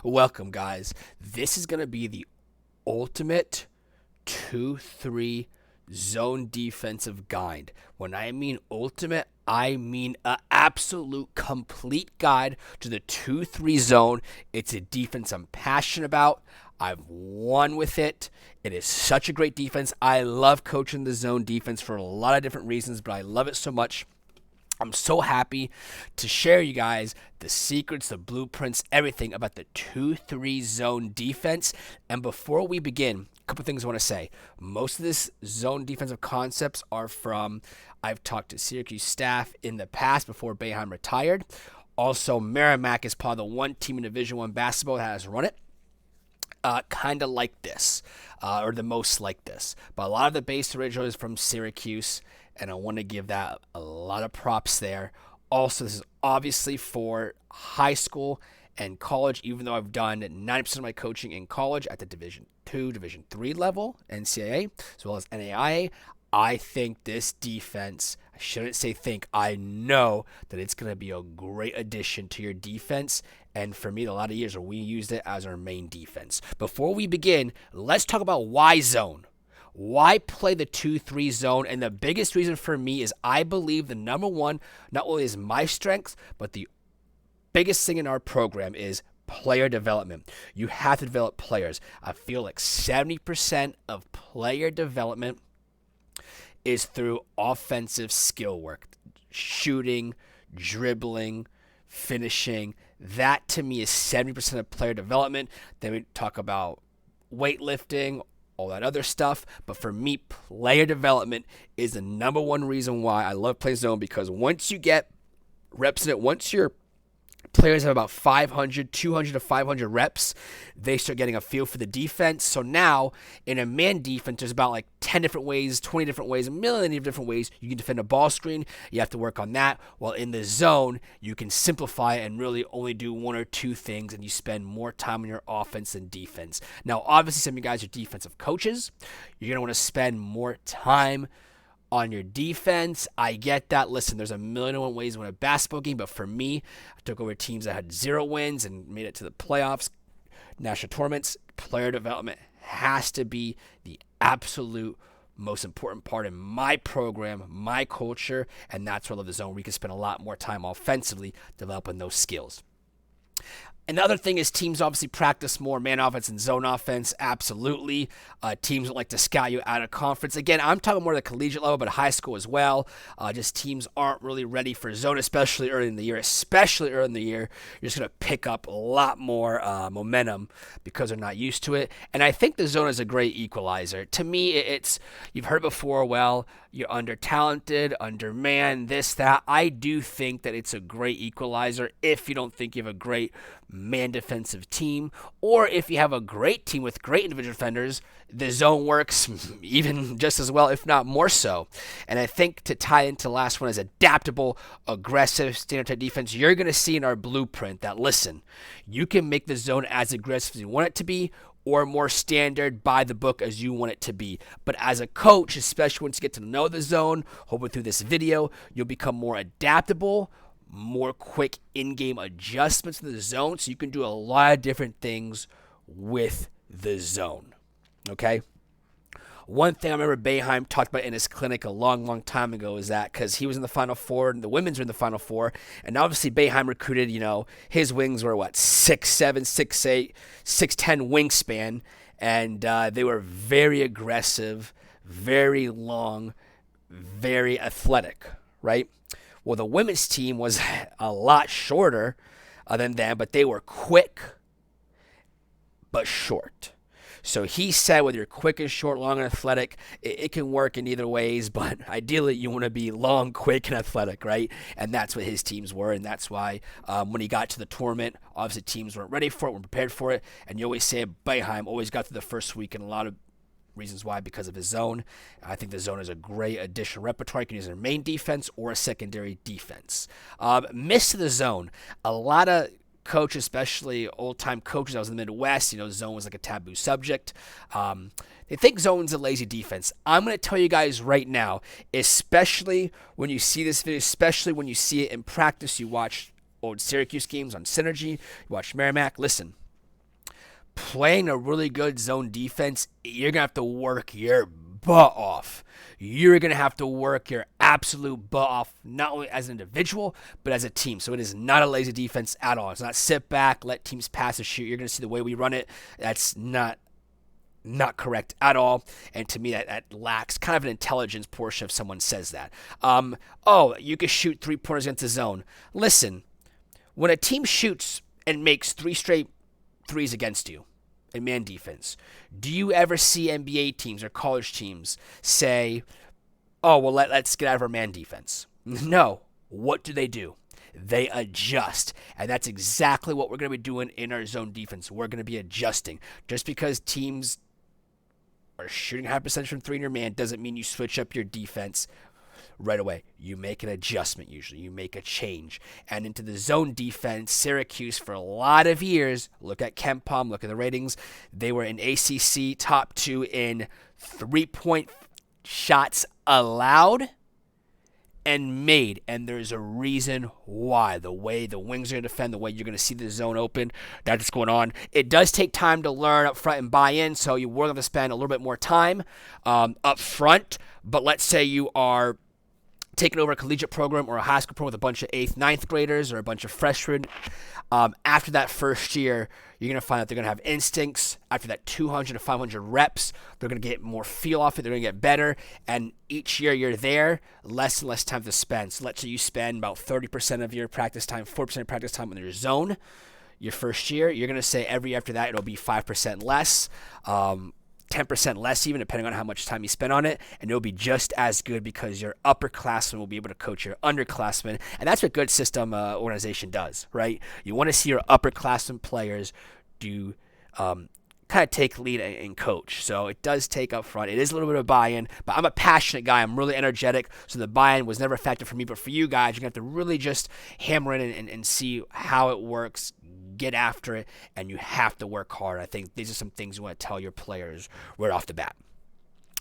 Welcome, guys. This is going to be the ultimate 2-3 zone defensive guide. When I mean ultimate, I mean an absolute complete guide to the 2-3 zone. It's a defense I'm passionate about. I've won with it. It is such a great defense. I love coaching the zone defense for a lot of different reasons, but I love it so much. I'm so happy to share you guys the secrets, the blueprints, everything about the 2-3 zone defense. And before we begin, a couple things I want to say. Most of this zone defensive concepts are from, I've talked to Syracuse staff in the past before Boeheim retired. Also, Merrimack is probably the one team in Division I basketball that has run it. Kind of like this, or the most like this. But a lot of the base original is from Syracuse, and I want to give that a lot of props there. Also, this is obviously for high school and college, even though I've done 90% of my coaching in college at the Division II, Division III level, NCAA, as well as NAIA. I think this defense, I shouldn't say think, I know that it's going to be a great addition to your defense. And for me, a lot of years where we used it as our main defense. Before we begin, let's talk about why zone. Why play the 2-3 zone? And the biggest reason for me is I believe the number one, not only is my strength, but the biggest thing in our program is player development. You have to develop players. I feel like 70% of player development is through offensive skill work, shooting, dribbling, finishing. That to me is 70% of player development. Then we talk about weightlifting, all that other stuff. But for me, player development is the number one reason why I love playing zone, because once you get reps in it, once your players have about 200 to 500 reps, they start getting a feel for the defense. So now in a man defense, there's about like 10 different ways, 20 different ways, a million different ways you can defend a ball screen. You have to work on that. While in the zone, you can simplify and really only do one or two things, and you spend more time on your offense than defense. Now, obviously, some of you guys are defensive coaches. You're going to want to spend more time on your defense. I get that. Listen, there's a million and one ways to win a basketball game, but for me, I took over teams that had 0 wins and made it to the playoffs, national tournaments. Player development has to be the absolute most important part in my program, my culture, and that's where I love the zone. We can spend a lot more time offensively developing those skills. Another thing is teams obviously practice more man offense and zone offense. Absolutely. Teams would like to scout you out of conference. Again, I'm talking more at the collegiate level, but high school as well. Just teams aren't really ready for zone, especially early in the year. You're just going to pick up a lot more momentum because they're not used to it. And I think the zone is a great equalizer. To me, it's, you've heard before, well, you're under-talented, under-manned, this, that. I do think that it's a great equalizer if you don't think you have a great man defensive team, or if you have a great team with great individual defenders, the zone works even just as well, if not more so. And I think to tie into the last one is adaptable, aggressive, standard type defense. You're going to see in our blueprint that, listen, you can make the zone as aggressive as you want it to be, or more standard by the book as you want it to be. But as a coach, especially once you get to know the zone, hopefully through this video, you'll become more adaptable, more quick in-game adjustments to the zone, so you can do a lot of different things with the zone. Okay? One thing I remember Boeheim talked about in his clinic a long time ago is that, because he was in the Final Four and the women's were in the Final Four, and obviously Boeheim recruited, his wings were 6'7", 6'8", 6'10" wingspan, and they were very aggressive, very long, very athletic, right? Well, the women's team was a lot shorter than them, but they were quick but short. So he said whether you're quick and short, long and athletic, it can work in either ways, but ideally you want to be long, quick, and athletic, right? And that's what his teams were, and that's why when he got to the tournament, obviously teams weren't ready for it, weren't prepared for it, and you always say Boeheim always got through the first week, and a lot of reasons why, because of his zone. I think the zone is a great additional repertoire. You can use it in a main defense or a secondary defense. Miss to the zone. A lot of coaches, especially old-time coaches, I was in the Midwest, zone was like a taboo subject. They think zone's a lazy defense. I'm going to tell you guys right now, especially when you see this video, especially when you see it in practice, you watch old Syracuse games on Synergy, you watch Merrimack, listen, playing a really good zone defense, you're going to have to work your butt off. You're going to have to work your absolute butt off, not only as an individual, but as a team. So it is not a lazy defense at all. It's not sit back, let teams pass or shoot. You're going to see the way we run it. That's not correct at all. And to me, that lacks kind of an intelligence portion if someone says that. Oh, you can shoot 3-pointers against the zone. Listen, when a team shoots and makes 3 straight threes against you in man defense, do you ever see NBA teams or college teams say, oh, well, let's get out of our man defense? No. What do? They adjust. And that's exactly what we're going to be doing in our zone defense. We're going to be adjusting. Just because teams are shooting high percentage from 3 in your man doesn't mean you switch up your defense right away. You make an adjustment usually. You make a change. And into the zone defense, Syracuse for a lot of years, look at KenPom, look at the ratings, they were in ACC top 2 in 3-point shots allowed and made. And there's a reason why. The way the wings are going to defend, the way you're going to see the zone open, that's going on. It does take time to learn up front and buy in, so you will have to spend a little bit more time up front. But let's say you are taking over a collegiate program or a high school program with a bunch of 8th, 9th graders or a bunch of freshmen. After that first year, you're going to find out they're going to have instincts. After that 200 to 500 reps, they're going to get more feel off it. They're going to get better. And each year you're there, less and less time to spend. So let's say you spend about 30% of your practice time, 4% of practice time in your zone. Your first year, you're going to say every after that, it'll be 5% less. 10% less even, depending on how much time you spend on it, and it'll be just as good because your upperclassmen will be able to coach your underclassmen, and that's what good system organization does, right? You want to see your upperclassmen players do kind of take lead and coach. So it does take up front. It is a little bit of buy-in, but I'm a passionate guy. I'm really energetic, so the buy-in was never a factor for me, but for you guys, you're going to have to really just hammer in and see how it works, get after it, and you have to work hard. I think these are some things you want to tell your players right off the bat.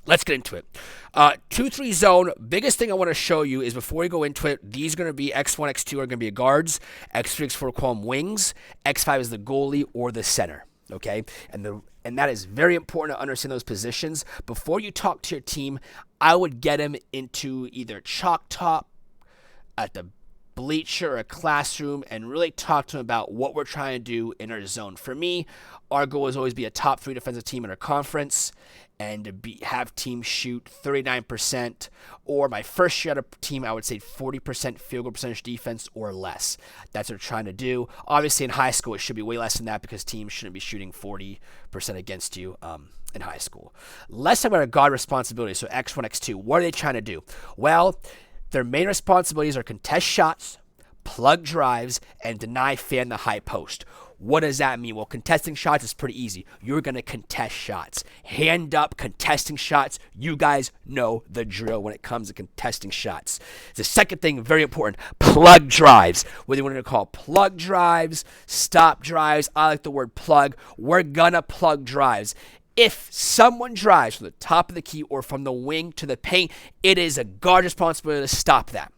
Let's get into it. 2-3 zone, biggest thing I want to show you is before we go into it, these are going to be X1, X2 are going to be guards, X3, X4 call them wings, X5 is the goalie or the center. Okay, and that is very important to understand those positions. Before you talk to your team, I would get them into either chalk top at the bleacher or a classroom and really talk to them about what we're trying to do in our zone. For me, our goal is always be a top 3 defensive team in our conference and to have teams shoot 39%, or my first year at a team, I would say 40% field goal percentage defense or less. That's what we're trying to do. Obviously, in high school, it should be way less than that because teams shouldn't be shooting 40% against you in high school. Let's talk about our guard responsibilities. So X1, X2, what are they trying to do? Well, their main responsibilities are contest shots, plug drives, and deny fan the high post. What does that mean? Well, contesting shots is pretty easy. You're going to contest shots. Hand up contesting shots. You guys know the drill when it comes to contesting shots. The second thing, very important, plug drives. Whether you want to call plug drives, stop drives, I like the word plug. We're going to plug drives. If someone drives from the top of the key or from the wing to the paint, it is a guard responsibility to stop that.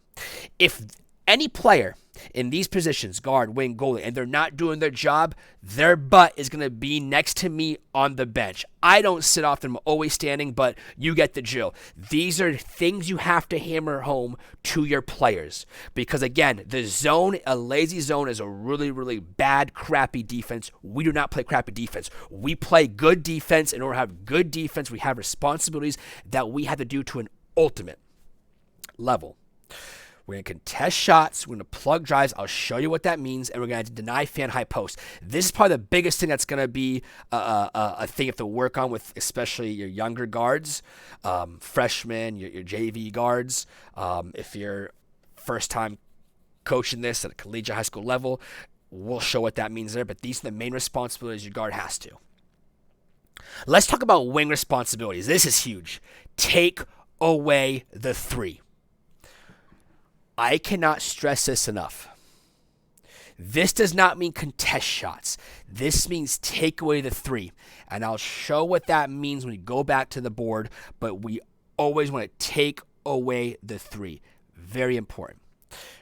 If any player in these positions, guard, wing, goalie, and they're not doing their job, their butt is going to be next to me on the bench. I don't sit often, I'm always standing, but you get the drill. These are things you have to hammer home to your players. Because again, the zone, a lazy zone is a really, really bad, crappy defense. We do not play crappy defense. We play good defense. In order to have good defense, we have responsibilities that we have to do to an ultimate level. We're going to contest shots. We're going to plug drives. I'll show you what that means. And we're going to deny fan high post. This is probably the biggest thing that's going to be a thing you have to work on with especially your younger guards, freshmen, your JV guards. If you're first time coaching this at a collegiate high school level, we'll show what that means there. But these are the main responsibilities your guard has to. Let's talk about wing responsibilities. This is huge. Take away the 3. I cannot stress this enough. This does not mean contest shots. This means take away the 3. And I'll show what that means when we go back to the board, but we always want to take away the 3. Very important.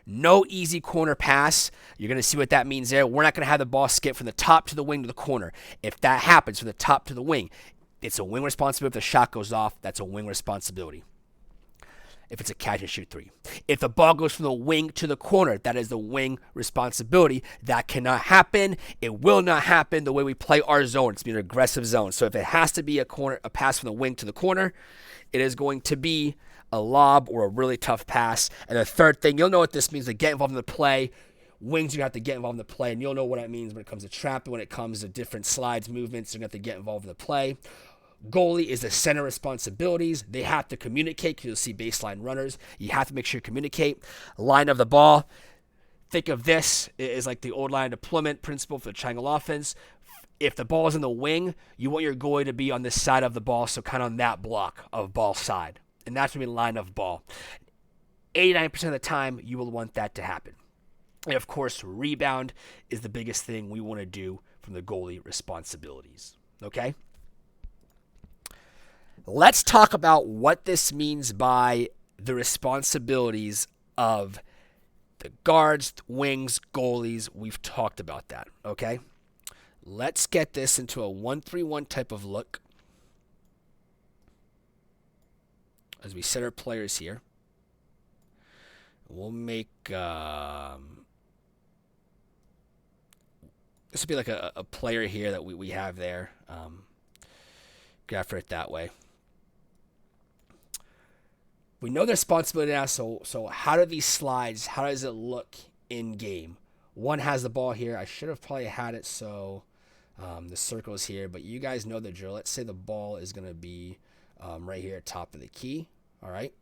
No easy corner pass. You're going to see what that means there. We're not going to have the ball skip from the top to the wing to the corner. If that happens from the top to the wing, it's a wing responsibility. If the shot goes off, that's a wing responsibility. If it's a catch and shoot three. If the ball goes from the wing to the corner, that is the wing responsibility. That cannot happen. It will not happen the way we play our zone. It's an aggressive zone. So if it has to be a pass from the wing to the corner, it is going to be a lob or a really tough pass. And the third thing, you'll know what this means to get involved in the play. Wings, you have to get involved in the play, and you'll know what that means when it comes to trapping, when it comes to different slides, movements. You're going to have to get involved in the play. Goalie is the center responsibilities. They have to communicate because you'll see baseline runners. You have to make sure you communicate. Line of the ball. Think of this as like the old line deployment principle for the triangle offense. If the ball is in the wing, you want your goalie to be on this side of the ball, so kind of on that block of ball side. And that's going to be line of ball. 89% of the time, you will want that to happen. And of course, rebound is the biggest thing we want to do from the goalie responsibilities. Okay? Let's talk about what this means by the responsibilities of the guards, wings, goalies. We've talked about that, okay? Let's get this into a 1-3-1 type of look as we set our players here. We'll make this would be like a player here that we have there. Graph it that way. We know the responsibility now, so how do these slides, how does it look in game? One has the ball here. I should have probably had it so the circle is here, but you guys know the drill. Let's say the ball is going to be right here at top of the key. All right.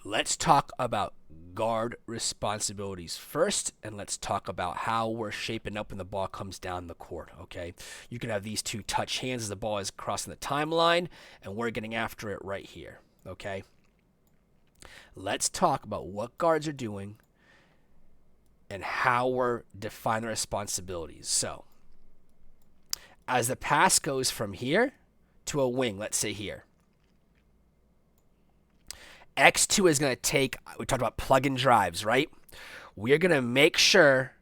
Let's talk about guard responsibilities first, and let's talk about how we're shaping up when the ball comes down the court, okay? You can have these two touch hands as the ball is crossing the timeline, and we're getting after it right here, okay? Let's talk about what guards are doing and how we're defining responsibilities. So, as the pass goes from here to a wing, let's say here, X2 is going to take, we talked about plug-in drives, right? We're going to make sure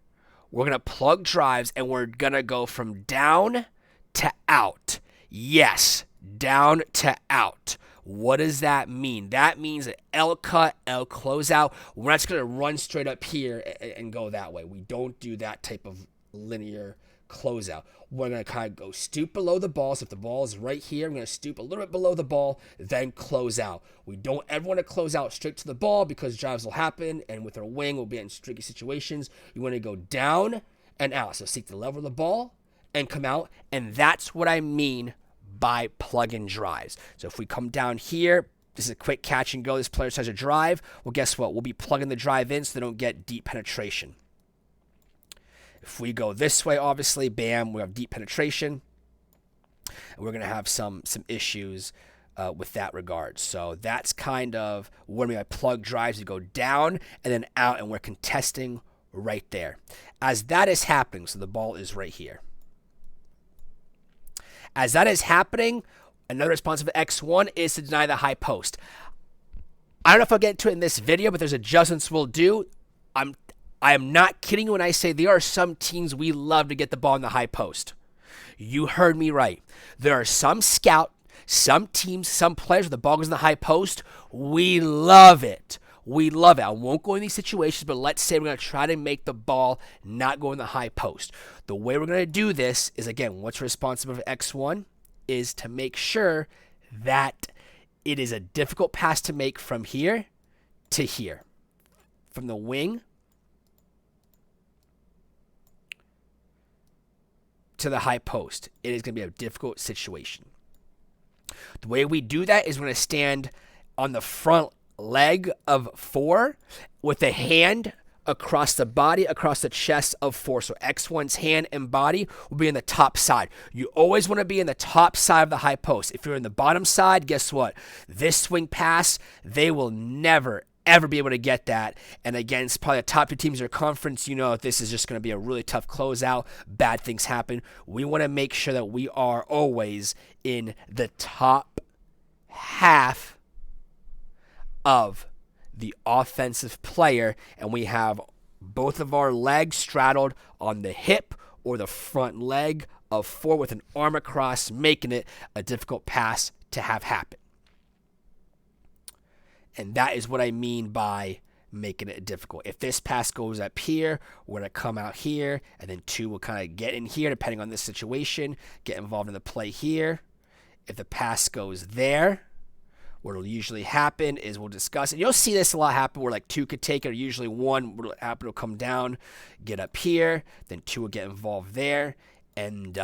we're going to plug drives, and we're going to go from down to out. Yes, down to out. What does that mean? That means an L cut, L closeout. We're not just going to run straight up here and go that way. We don't do that type of linear closeout. We're going to kind of go stoop below the ball. So if the ball is right here, I'm going to stoop a little bit below the ball, then close out. We don't ever want to close out straight to the ball because drives will happen, and with our wing, we'll be in tricky situations. You want to go down and out. So seek the level of the ball and come out, and that's what I mean by plug-in drives. So if we come down here, this is a quick catch and go. This player tries to drive. Well, guess what? We'll be plugging the drive in so they don't get deep penetration. If we go this way, obviously, bam, we have deep penetration. And we're going to have some issues with that regard. So that's kind of when we plug drives, we go down and then out, and we're contesting right there. As that is happening, so the ball is right here. As that is happening, another response of X1 is to deny the high post. I don't know if I'll get into it in this video, but there's adjustments we'll do. I am not kidding you when I say there are some teams we love to get the ball in the high post. You heard me right. There are some some teams, some players, when the ball goes in the high post, we love it. We love it. I won't go in these situations, but let's say we're going to try to make the ball not go in the high post. The way we're going to do this is, again, what's responsible for X1 is to make sure that it is a difficult pass to make from here to here. From the wing to the high post. It is going to be a difficult situation. The way we do that is we're going to stand on the front leg of 4 with a hand across the body, across the chest of 4. So X1's hand and body will be in the top side. You always want to be in the top side of the high post. If you're in the bottom side, guess what? This swing pass, they will never, ever be able to get that. And against probably the top 2 teams in your conference, you know this is just going to be a really tough closeout. Bad things happen. We want to make sure that we are always in the top half of the offensive player, and we have both of our legs straddled on the hip or the front leg of 4 with an arm across, making it a difficult pass to have happen. And that is what I mean by making it difficult. If this pass goes up here, we're going to come out here, and then 2 will kind of get in here, depending on this situation, get involved in the play here. If the pass goes there, what will usually happen is we'll discuss, and you'll see this a lot happen where like 2 could take it, or usually 1 will happen to come down, get up here, then 2 will get involved there, and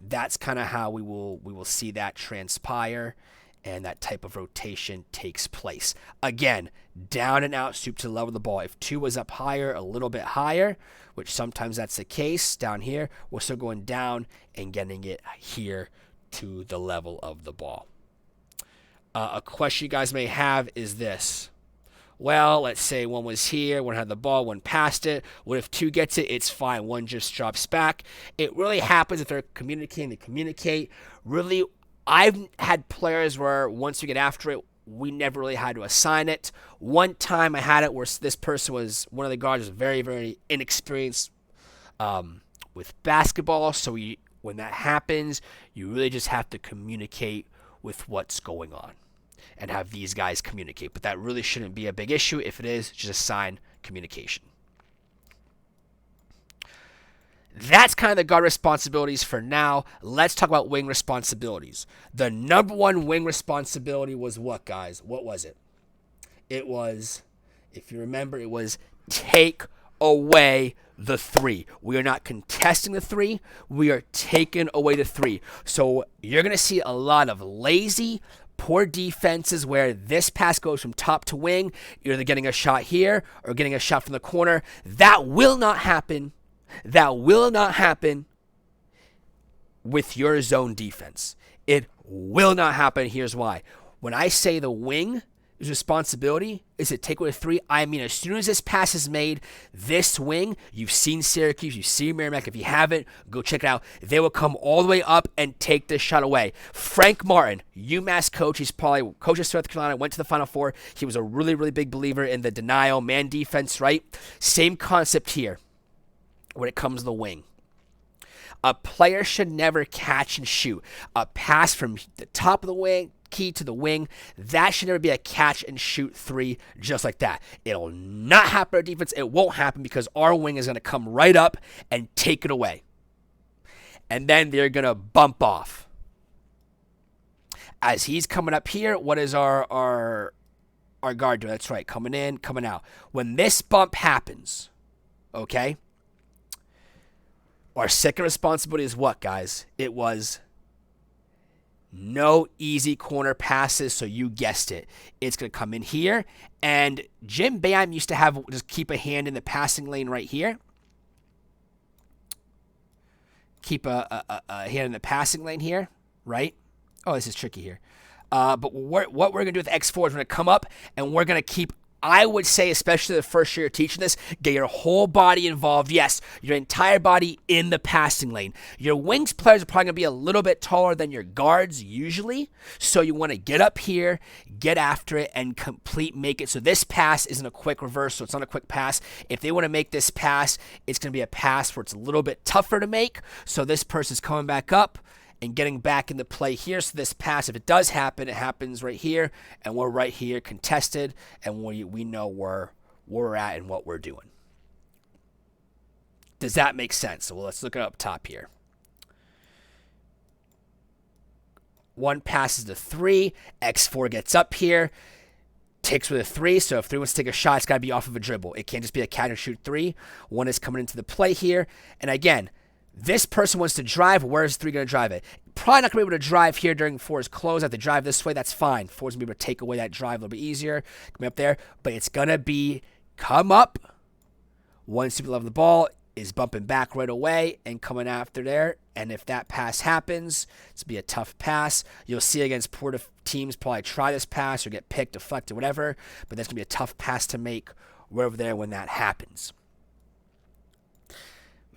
that's kind of how we will see that transpire, and that type of rotation takes place. Again, down and out, soup to the level of the ball. If 2 was up higher, a little bit higher, which sometimes that's the case down here, we're still going down and getting it here to the level of the ball. A question you guys may have is this. Well, let's say 1 was here, 1 had the ball, 1 passed it. What if 2 gets it? It's fine. 1 just drops back. It really happens if they're communicating, they communicate. Really, I've had players where once we get after it, we never really had to assign it. One time I had it where this person was, one of the guards was very, very inexperienced with basketball. So when that happens, you really just have to communicate with what's going on and have these guys communicate. But that really shouldn't be a big issue. If it is, just assign communication. That's kind of the guard responsibilities for now. Let's talk about wing responsibilities. The number 1 wing responsibility was what, guys? What was it? It was, if you remember, it was take away the 3. We are not contesting the 3. We are taking away the 3. So you're going to see a lot of lazy, poor defenses where this pass goes from top to wing. You're either getting a shot here or getting a shot from the corner. That will not happen. That will not happen with your zone defense. It will not happen. Here's why. When I say the wing His responsibility is to take away 3. I mean, as soon as this pass is made, this wing, you've seen Syracuse, you've seen Merrimack. If you haven't, go check it out. They will come all the way up and take this shot away. Frank Martin, UMass coach, he's probably coach of South Carolina, went to the Final Four. He was a really, really big believer in the denial, man defense, right? Same concept here when it comes to the wing. A player should never catch and shoot. A pass from the top of the wing, key to the wing, that should never be a catch and shoot 3 just like that. It'll not happen on defense. It won't happen because our wing is going to come right up and take it away. And then they're going to bump off. As he's coming up here, what is our guard doing? That's right, coming in, coming out. When this bump happens, okay, our second responsibility is what, guys? It was no easy corner passes, so you guessed it. It's going to come in here, and Jim Boeheim used to have just keep a hand in the passing lane right here. Keep a hand in the passing lane here, right? Oh, this is tricky here. But what we're going to do with X4 is we're going to come up, and we're going to keep, I would say, especially the first year you're teaching this, get your whole body involved. Yes, your entire body in the passing lane. Your wings players are probably going to be a little bit taller than your guards usually, so you want to get up here, get after it, and make it. So this pass isn't a quick reverse, so it's not a quick pass. If they want to make this pass, it's going to be a pass where it's a little bit tougher to make, so this person's coming back up and getting back into play here. So this pass, if it does happen, it happens right here, and we're right here contested, and we know where we're at and what we're doing. Does that make sense? So let's look it up top here. 1 passes to 3. X4 gets up here, takes with a 3. So if 3 wants to take a shot, it's got to be off of a dribble. It can't just be a catch and shoot 3. 1 is coming into the play here, and again, this person wants to drive. Where is 3 going to drive it? Probably not going to be able to drive here during 4's close. I have to drive this way. That's fine. 4's going to be able to take away that drive a little bit easier. Coming up there. But it's going to be come up. 1 super level of the ball is bumping back right away and coming after there. And if that pass happens, it's going to be a tough pass. You'll see against poor teams probably try this pass or get picked, deflected, whatever. But that's going to be a tough pass to make right over there when that happens.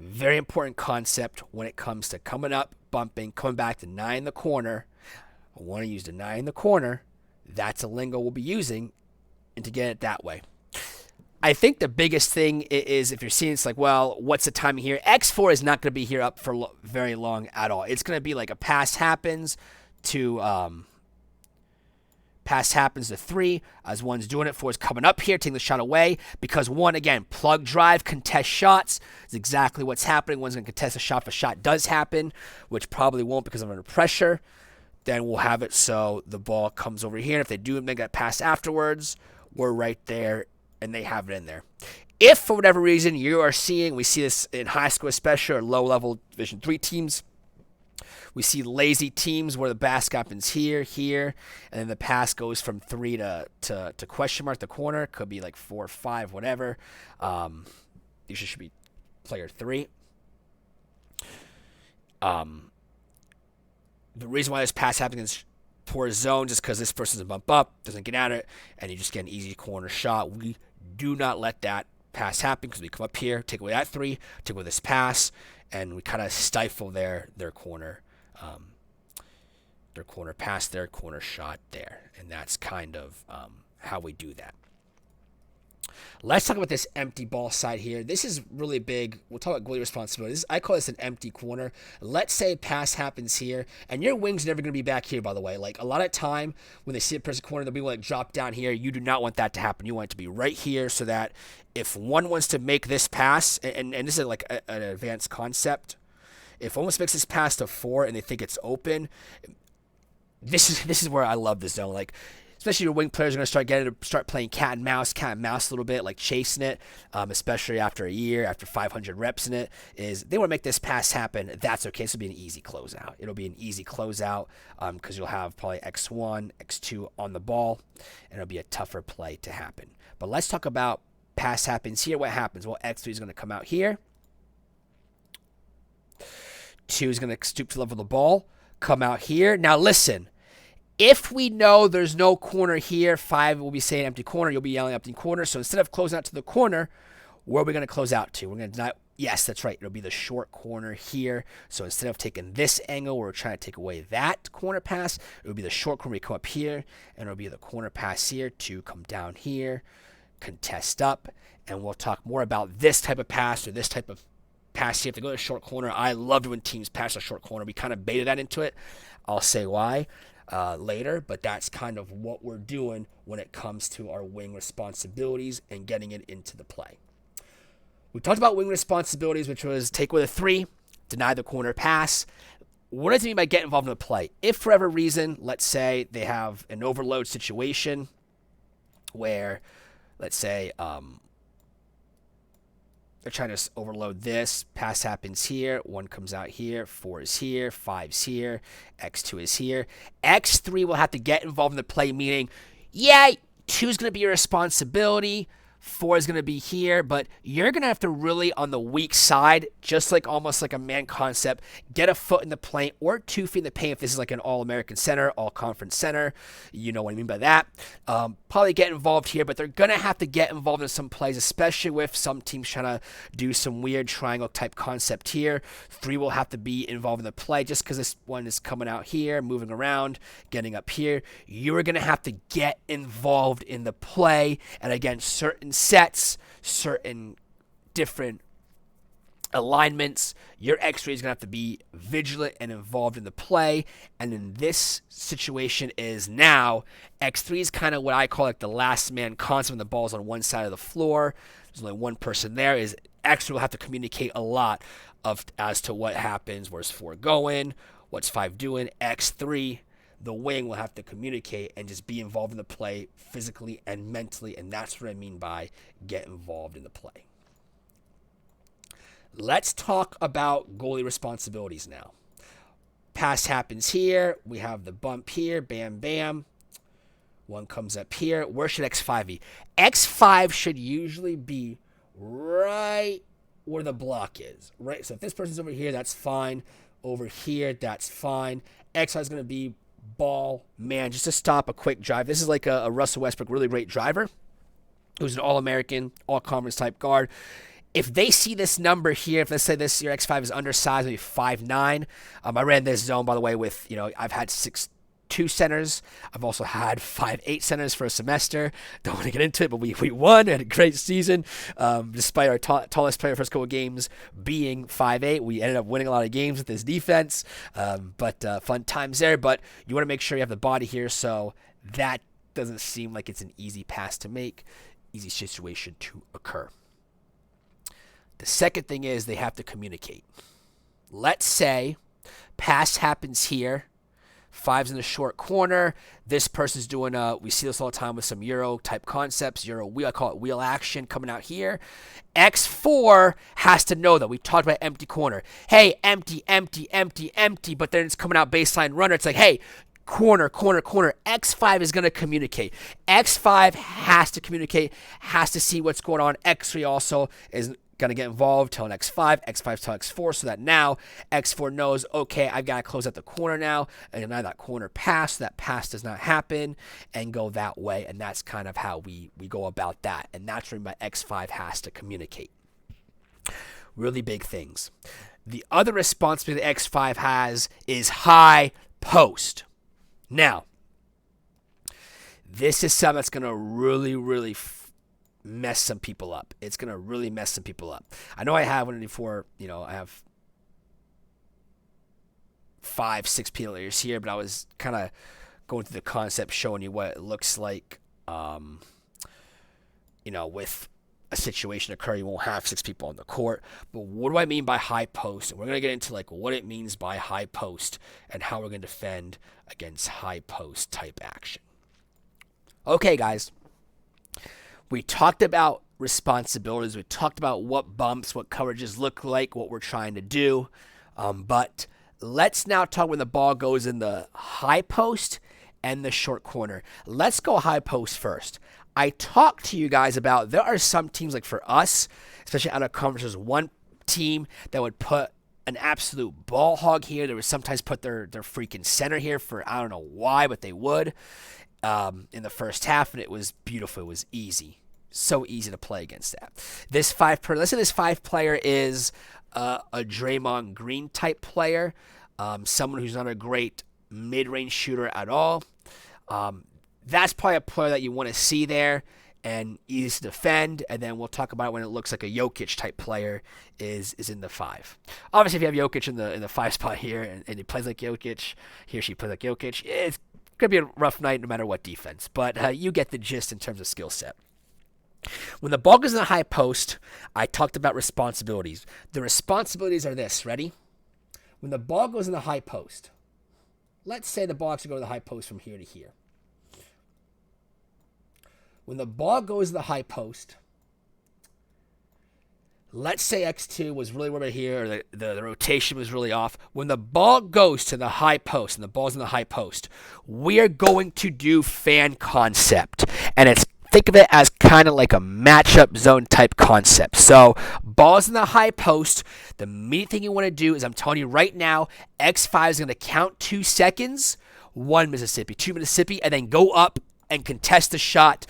Very important concept when it comes to coming up, bumping, coming back, denying the corner. I want to use denying the corner. That's a lingo we'll be using and to get it that way. I think the biggest thing is if you're seeing it's like, well, what's the timing here? X4 is not going to be here up for very long at all. It's going to be like a pass happens to 3 as one's doing it. 4 is coming up here, taking the shot away because 1, again, plug drive, contest shots is exactly what's happening. 1's going to contest a shot if a shot does happen, which probably won't because I'm under pressure. Then we'll have it so the ball comes over here. And if they do make that pass afterwards, we're right there and they have it in there. If for whatever reason you are seeing, we see this in high school especially, or low-level Division III teams, we see lazy teams where the basket happens here, and then the pass goes from 3 to question mark the corner. Could be like 4 or 5, whatever. Usually should be player 3. The reason why this pass happens is poor zone, just because this person's a bump up, doesn't get at it, and you just get an easy corner shot. We do not let that pass happen because we come up here, take away that 3, take away this pass, and we kind of stifle their corner pass, their corner shot there, and that's kind of how we do that. Let's talk about this empty ball side here. This is really big. We'll talk about goalie responsibilities. I call this an empty corner. Let's say a pass happens here, and your wing's never going to be back here, by the way. Like, a lot of time when they see a person corner, they'll be like, drop down here. You do not want that to happen. You want it to be right here so that if one wants to make this pass, and this is like an advanced concept, if one wants to make this pass to 4 and they think it's open, this is where I love this zone. Like, especially your wing players are going to start playing cat and mouse a little bit, like chasing it, especially after a year, after 500 reps in it, is they want to make this pass happen. That's okay. This will be an easy closeout. It'll be an easy closeout because you'll have probably X1, X2 on the ball, and it'll be a tougher play to happen. But let's talk about pass happens here. What happens? Well, X3 is going to come out here. 2 is going to stoop to level the ball, come out here. Now listen. If we know there's no corner here, 5 will be saying empty corner. You'll be yelling empty corner. So instead of closing out to the corner, where are we going to close out to? We're going to deny. Yes, that's right. It'll be the short corner here. So instead of taking this angle, we're trying to take away that corner pass. It will be the short corner. We come up here, and it'll be the corner pass here to come down here, contest up, and we'll talk more about this type of pass or this type of pass here. If they go to the short corner, I loved when teams pass a short corner. We kind of baited that into it. I'll say why later, but that's kind of what we're doing when it comes to our wing responsibilities and getting it into the play. We talked about wing responsibilities, which was take away the 3, deny the corner pass. What does it mean by get involved in the play? If for whatever reason, let's say they have an overload situation where, let's say, they're trying to overload this. Pass happens here. 1 comes out here. 4 is here. 5's here. X2 is here. X3 will have to get involved in the play, meaning, yeah, 2 is going to be your responsibility. 4 is going to be here, but you're going to have to really, on the weak side, just like almost like a man concept, get a foot in the paint or 2 feet in the paint if this is like an all-American center, all-conference center. You know what I mean by that. Probably get involved here, but they're going to have to get involved in some plays, especially with some teams trying to do some weird triangle-type concept here. 3 will have to be involved in the play just because this one is coming out here, moving around, getting up here. You're going to have to get involved in the play, and again, certain sets, certain different alignments, your X3 is going to have to be vigilant and involved in the play. And in this situation is now X3 is kind of what I call like the last man concept when the ball's on one side of the floor. There's only one person there. Is X3 will have to communicate a lot as to what happens. Where's 4 going? What's 5 doing? X3, the wing, will have to communicate and just be involved in the play physically and mentally, and that's what I mean by get involved in the play. Let's talk about goalie responsibilities now. Pass happens here. We have the bump here. Bam, bam. 1 comes up here. Where should X5 be? X5 should usually be right where the block is, right? So if this person's over here, that's fine. Over here, that's fine. X5 is going to be ball, man, just to stop a quick drive. This is like a Russell Westbrook, really great driver, who's an All-American, All-Conference type guard. If they see this number here, if let's say this your X5 is undersized, maybe 5'9", I ran this zone, by the way, with, I've had 6'2", 5'2" centers. I've also had 5'8" centers for a semester. Don't want to get into it, but we won. We had a great season. Despite our tallest player first couple of games being 5'8", we ended up winning a lot of games with this defense. But fun times there. But you want to make sure you have the body here, so that doesn't seem like it's an easy pass to make, easy situation to occur. The second thing is they have to communicate. Let's say pass happens here. 5's in the short corner. This person's doing we see this all the time with some Euro type concepts, Euro wheel, I call it wheel action coming out here. X4 has to know that. We talked about empty corner. Hey, empty, empty, empty, empty, but then it's coming out baseline runner. It's like, hey, corner, corner, corner. X5 is going to communicate. X5 has to communicate, has to see what's going on. X3 also is going to get involved, telling X5, X5 tell X4, so that now X4 knows, okay, I've got to close out the corner now, and now that corner pass, that pass does not happen, and go that way, and that's kind of how we go about that, and that's where my X5 has to communicate. Really big things. The other responsibility the X5 has is high post. Now, this is something that's going to really mess some people up. It's going to really mess some people up. I know I have one before, I have 5-6 players here, but I was kind of going through the concept, showing you what it looks like, with a situation occur, you won't have 6 people on the court. But what do I mean by high post? And we're going to get into what it means by high post and how we're going to defend against high post type action. Okay, guys. We talked about responsibilities. We talked about what bumps, what coverages look like, what we're trying to do. But let's now talk when the ball goes in the high post and the short corner. Let's go high post first. I talked to you guys about there are some teams, like for us, especially out of conferences, one team that would put an absolute ball hog here. They would sometimes put their freaking center here for, I don't know why, but they would in the first half, and it was beautiful. It was easy. So easy to play against that. Let's say this 5 player is a Draymond Green type player, someone who's not a great mid-range shooter at all. That's probably a player that you want to see there and easy to defend. And then we'll talk about it when it looks like a Jokic type player is in the 5. Obviously, if you have Jokic in the 5 spot here and he plays like Jokic, he or she plays like Jokic, it's going to be a rough night no matter what defense. But you get the gist in terms of skill set. When the ball goes in the high post, I talked about responsibilities. The responsibilities are this. Ready? When the ball goes in the high post, let's say the ball actually goes to the high post from here to here. When the ball goes to the high post, let's say X2 was really over here, or the rotation was really off. When the ball goes to the high post, and the ball's in the high post, we are going to do fan concept. And think of it as kind of like a matchup zone type concept. So, ball's in the high post. The main thing you want to do is, I'm telling you right now, X5 is going to count 2 seconds, 1 Mississippi, 2 Mississippi, and then go up and contest the shot.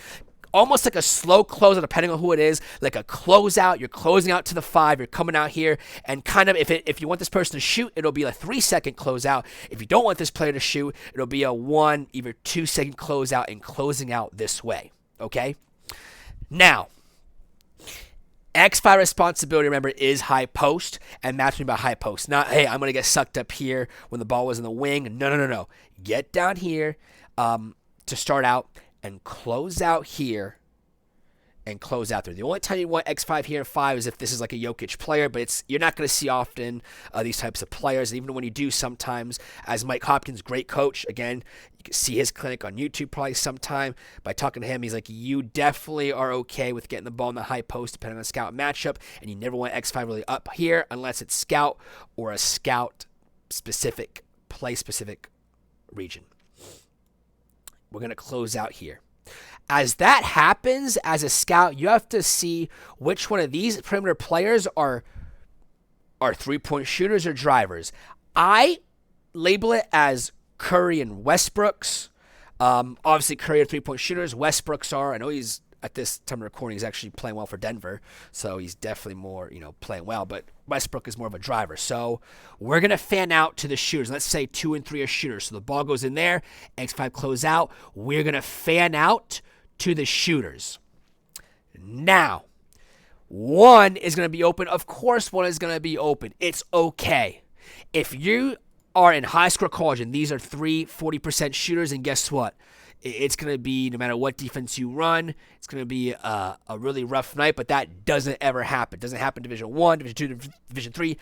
Almost like a slow closeout, depending on who it is, like a closeout. You're closing out to the 5. You're coming out here, and kind of if you want this person to shoot, it'll be a 3-second closeout. If you don't want this player to shoot, it'll be a 1, either 2-second closeout, and closing out this way. Okay? Now, X5 responsibility, remember, is high post, and that's me by high post. Not, hey, I'm going to get sucked up here when the ball was in the wing. No. Get down here to start out and close out here and close out there. The only time you want X5 here and 5 is if this is like a Jokic player, but you're not going to see often these types of players. And even when you do sometimes, as Mike Hopkins, great coach, again, you can see his clinic on YouTube probably sometime. By talking to him, he's like, you definitely are okay with getting the ball in the high post depending on the scout matchup, and you never want X5 really up here unless it's scout or a scout-specific, play-specific region. We're going to close out here. As that happens, as a scout, you have to see which one of these perimeter players are 3-point shooters or drivers. I label it as Curry and Westbrooks. Obviously, Curry are 3-point shooters. Westbrooks are. I know he's at this time of recording, he's actually playing well for Denver. So he's definitely more, playing well. But Westbrook is more of a driver. So we're going to fan out to the shooters. Let's say 2 and 3 are shooters. So the ball goes in there. X5 close out. We're going to fan out to the shooters. Now, 1 is going to be open. Of course, 1 is going to be open. It's okay. If you are in high score college and these are 40% shooters, and guess what? It's going to be, no matter what defense you run, it's going to be a really rough night, but that doesn't ever happen. It doesn't happen in Division 1, Division 2, Division 3.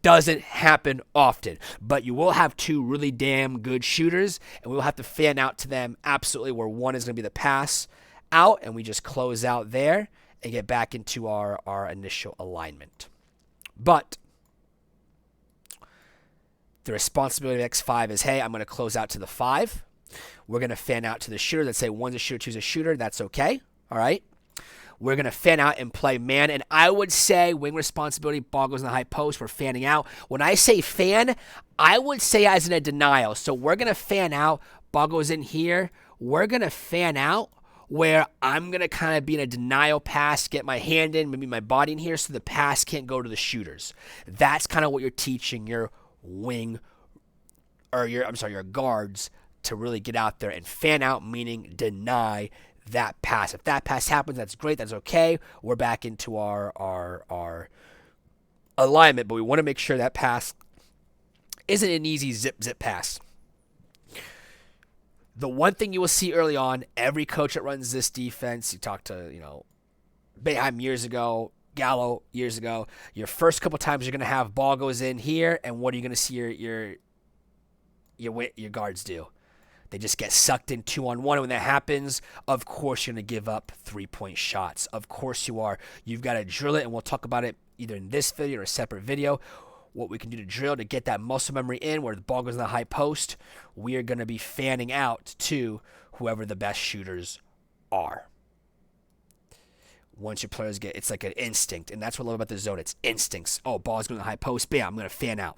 Doesn't happen often. But you will have 2 really damn good shooters, and we will have to fan out to them absolutely, where 1 is going to be the pass out, and we just close out there and get back into our initial alignment. But the responsibility of X5 is, hey, I'm going to close out to the 5. We're going to fan out to the shooter. Let's say 1's a shooter, 2's a shooter. That's okay. All right. We're going to fan out and play man. And I would say wing responsibility, ball goes in the high post. We're fanning out. When I say fan, I would say as in a denial. So we're going to fan out. Ball goes in here. We're going to fan out where I'm going to kind of be in a denial pass, get my hand in, maybe my body in here, so the pass can't go to the shooters. That's kind of what you're teaching your wing, or your guards, to really get out there and fan out, meaning deny that pass. If that pass happens, that's great. That's okay. We're back into our alignment, but we want to make sure that pass isn't an easy zip pass. The one thing you will see early on, every coach that runs this defense, you talk to, Boeheim years ago, Gallo years ago, your first couple times you're going to have ball goes in here, and what are you going to see your guards do? They just get sucked in 2-on-1. And when that happens, of course you're going to give up 3-point shots. Of course you are. You've got to drill it, and we'll talk about it either in this video or a separate video. What we can do to drill to get that muscle memory in where the ball goes in the high post, we are going to be fanning out to whoever the best shooters are. Once your players it's like an instinct, and that's what I love about the zone. It's instincts. Oh, ball's going to the high post. Bam, I'm going to fan out,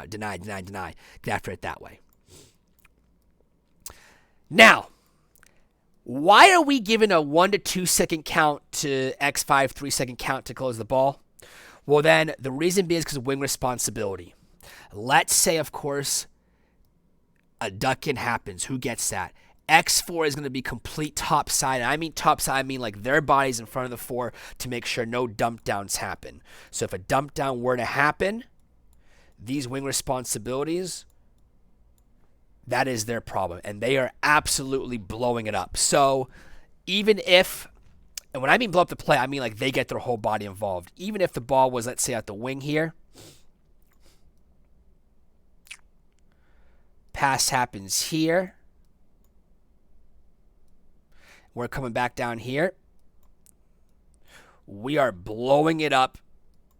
deny, get after it that way. Now, why are we giving a 1 to 2 second count to X5, 3 second count to close the ball? Well, then the reason being is because of wing responsibility. Let's say, of course, a duck-in happens. Who gets that? X4 is going to be complete topside. I mean topside, I mean like their body's in front of the 4 to make sure no dump downs happen. So if a dump down were to happen, these wing responsibilities, that is their problem, and they are absolutely blowing it up. So even if, and when I mean blow up the play, I mean like they get their whole body involved. Even if the ball was, let's say, at the wing here, pass happens here, we're coming back down here, we are blowing it up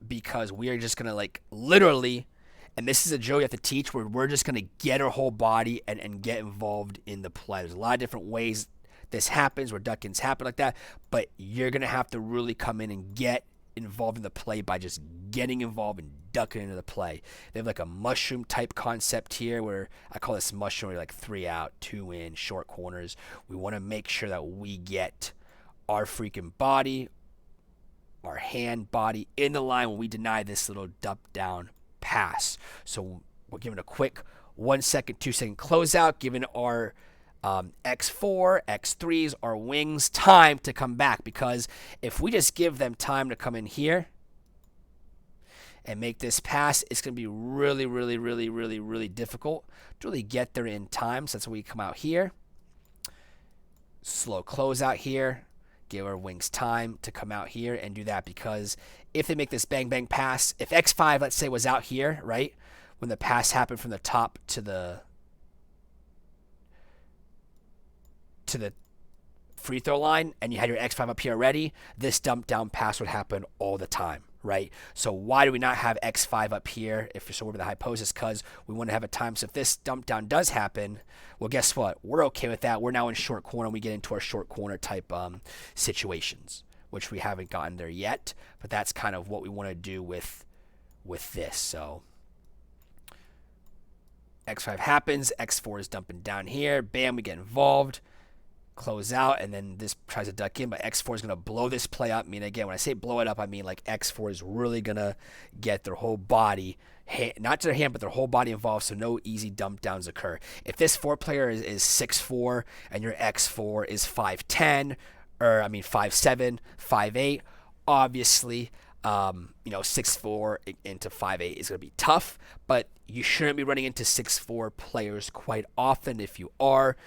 because we are just going to literally, and this is a drill you have to teach, where we're just going to get our whole body and get involved in the play. There's a lot of different ways this happens, where duck-ins happen like that, but you're going to have to really come in and get involved in the play by just getting involved and ducking into the play. They have like a mushroom type concept here, where I call this mushroom, where 3 out, 2 in, short corners. We want to make sure that we get our freaking body, our hand body in the line when we deny this little dump down pass. So we're giving a quick 1 second, 2 second closeout, giving our X4, X3s, our wings time to come back, because if we just give them time to come in here and make this pass, it's going to be really, really, really, really, really difficult to really get there in time. So that's why we come out here, slow closeout here, give our wings time to come out here and do that, because if they make this bang bang pass, if X5, let's say, was out here, right, when the pass happened from the top to the free throw line, and you had your X5 up here already, this dump down pass would happen all the time, right? So why do we not have X5 up here if you're so over the high post? Is because we want to have a time. So if this dump down does happen, well, guess what? We're okay with that. We're now in short corner, and we get into our short corner type situations, which we haven't gotten there yet, but that's kind of what we want to do with this. So X5 happens, X4 is dumping down here, bam, we get involved. close out, and then this tries to duck in, but X4 is going to blow this play up. I mean, again, when I say blow it up, I mean like X4 is really going to get their whole body, not to their hand, but their whole body involved, so no easy dump downs occur. If this 4 player is 6'4", and your X4 is 5'10", or I mean 5'7", 5'8", obviously, 6'4" into 5'8" is going to be tough, but you shouldn't be running into 6'4" players quite often. If you are,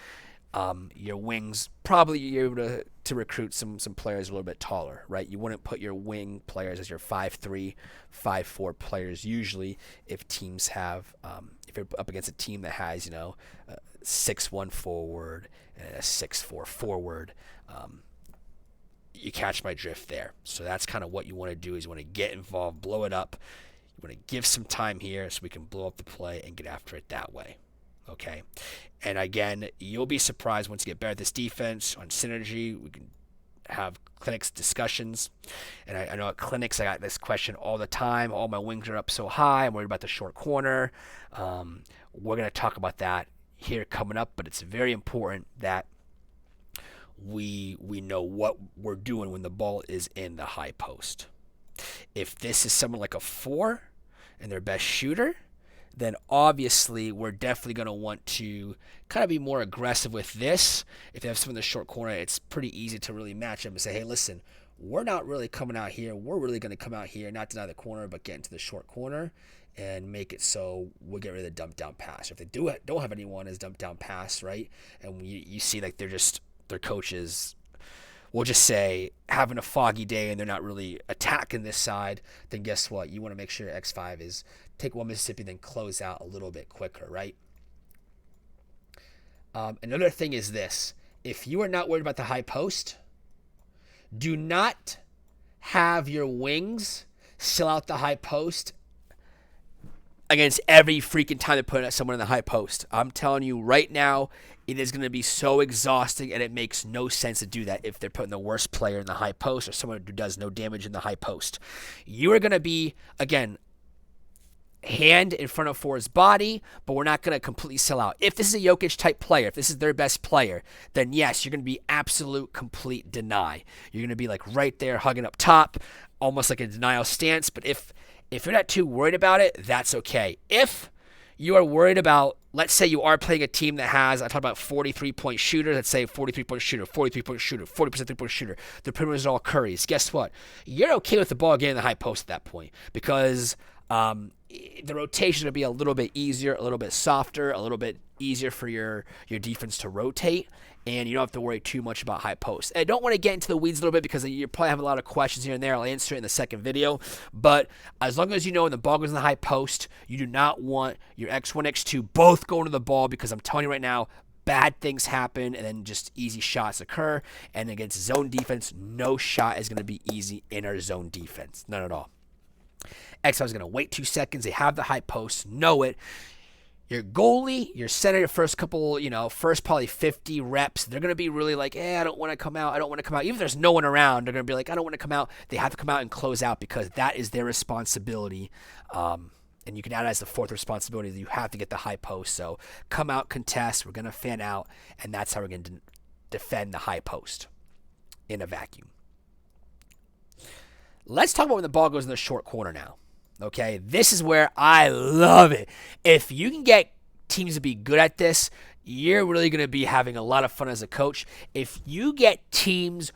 your wings, probably you're able to recruit some players a little bit taller, right? You wouldn't put your wing players as your 5'3", 5'4" players usually if teams have, if you're up against a team that has, a 6'1" forward and a 6'4" forward. You catch my drift there. So that's kind of what you want to do, is you want to get involved, blow it up. You want to give some time here so we can blow up the play and get after it that way. Okay, and again, you'll be surprised once you get better at this defense. On Synergy, we can have clinics discussions, and I know at clinics I got this question all the time. All my wings are up so high, I'm worried about the short corner. We're going to talk about that here coming up, but it's very important that we know what we're doing when the ball is in the high post. If this is someone like a 4 and their best shooter, then obviously we're definitely going to want to kind of be more aggressive with this. If they have someone in the short corner, it's pretty easy to really match them and say, hey, listen, we're not really coming out here. We're really going to come out here, not deny the corner, but get into the short corner and make it so we'll get rid of the dump down pass. If they don't have anyone as dump down pass, right, and you see like their coaches, we'll just say, having a foggy day and they're not really attacking this side, then guess what? You want to make sure X5 is take one Mississippi, then close out a little bit quicker, right? Another thing is this. If you are not worried about the high post, do not have your wings sell out the high post against every freaking time they put someone in the high post. I'm telling you right now, it is going to be so exhausting, and it makes no sense to do that if they're putting the worst player in the high post or someone who does no damage in the high post. You are going to be, again, hand in front of 4's body, but we're not going to completely sell out. If this is a Jokic type player, if this is their best player, then yes, you're going to be absolute complete deny. You're going to be like right there hugging up top, almost like a denial stance. But if you're not too worried about it, that's okay. If you are worried about, let's say you are playing a team that has, I talked about 43-point shooters, let's say 43-point shooter, 43-point shooter, 40% three-point shooter, the perimeter is all Curry's. Guess what? You're okay with the ball getting in the high post at that point, because the rotation will be a little bit easier, a little bit softer, a little bit easier for your defense to rotate, and you don't have to worry too much about high post. I don't want to get into the weeds a little bit because you probably have a lot of questions here and there. I'll answer it in the second video, but as long as you know when the ball goes in the high post, you do not want your X1, X2 both going to the ball, because I'm telling you right now, bad things happen, and then just easy shots occur, and against zone defense, no shot is going to be easy in our zone defense. None at all. X5 is going to wait 2 seconds. They have the high post. Know it. Your goalie, your center, your first couple, first probably 50 reps, they're going to be really like, I don't want to come out. I don't want to come out. Even if there's no one around, they're going to be like, I don't want to come out. They have to come out and close out, because that is their responsibility. And you can add it as the 4th responsibility that you have to get the high post. So come out, contest. We're going to fan out, and that's how we're going to defend the high post in a vacuum. Let's talk about when the ball goes in the short corner now. Okay, this is where I love it. If you can get teams to be good at this, you're really going to be having a lot of fun as a coach. If you get teams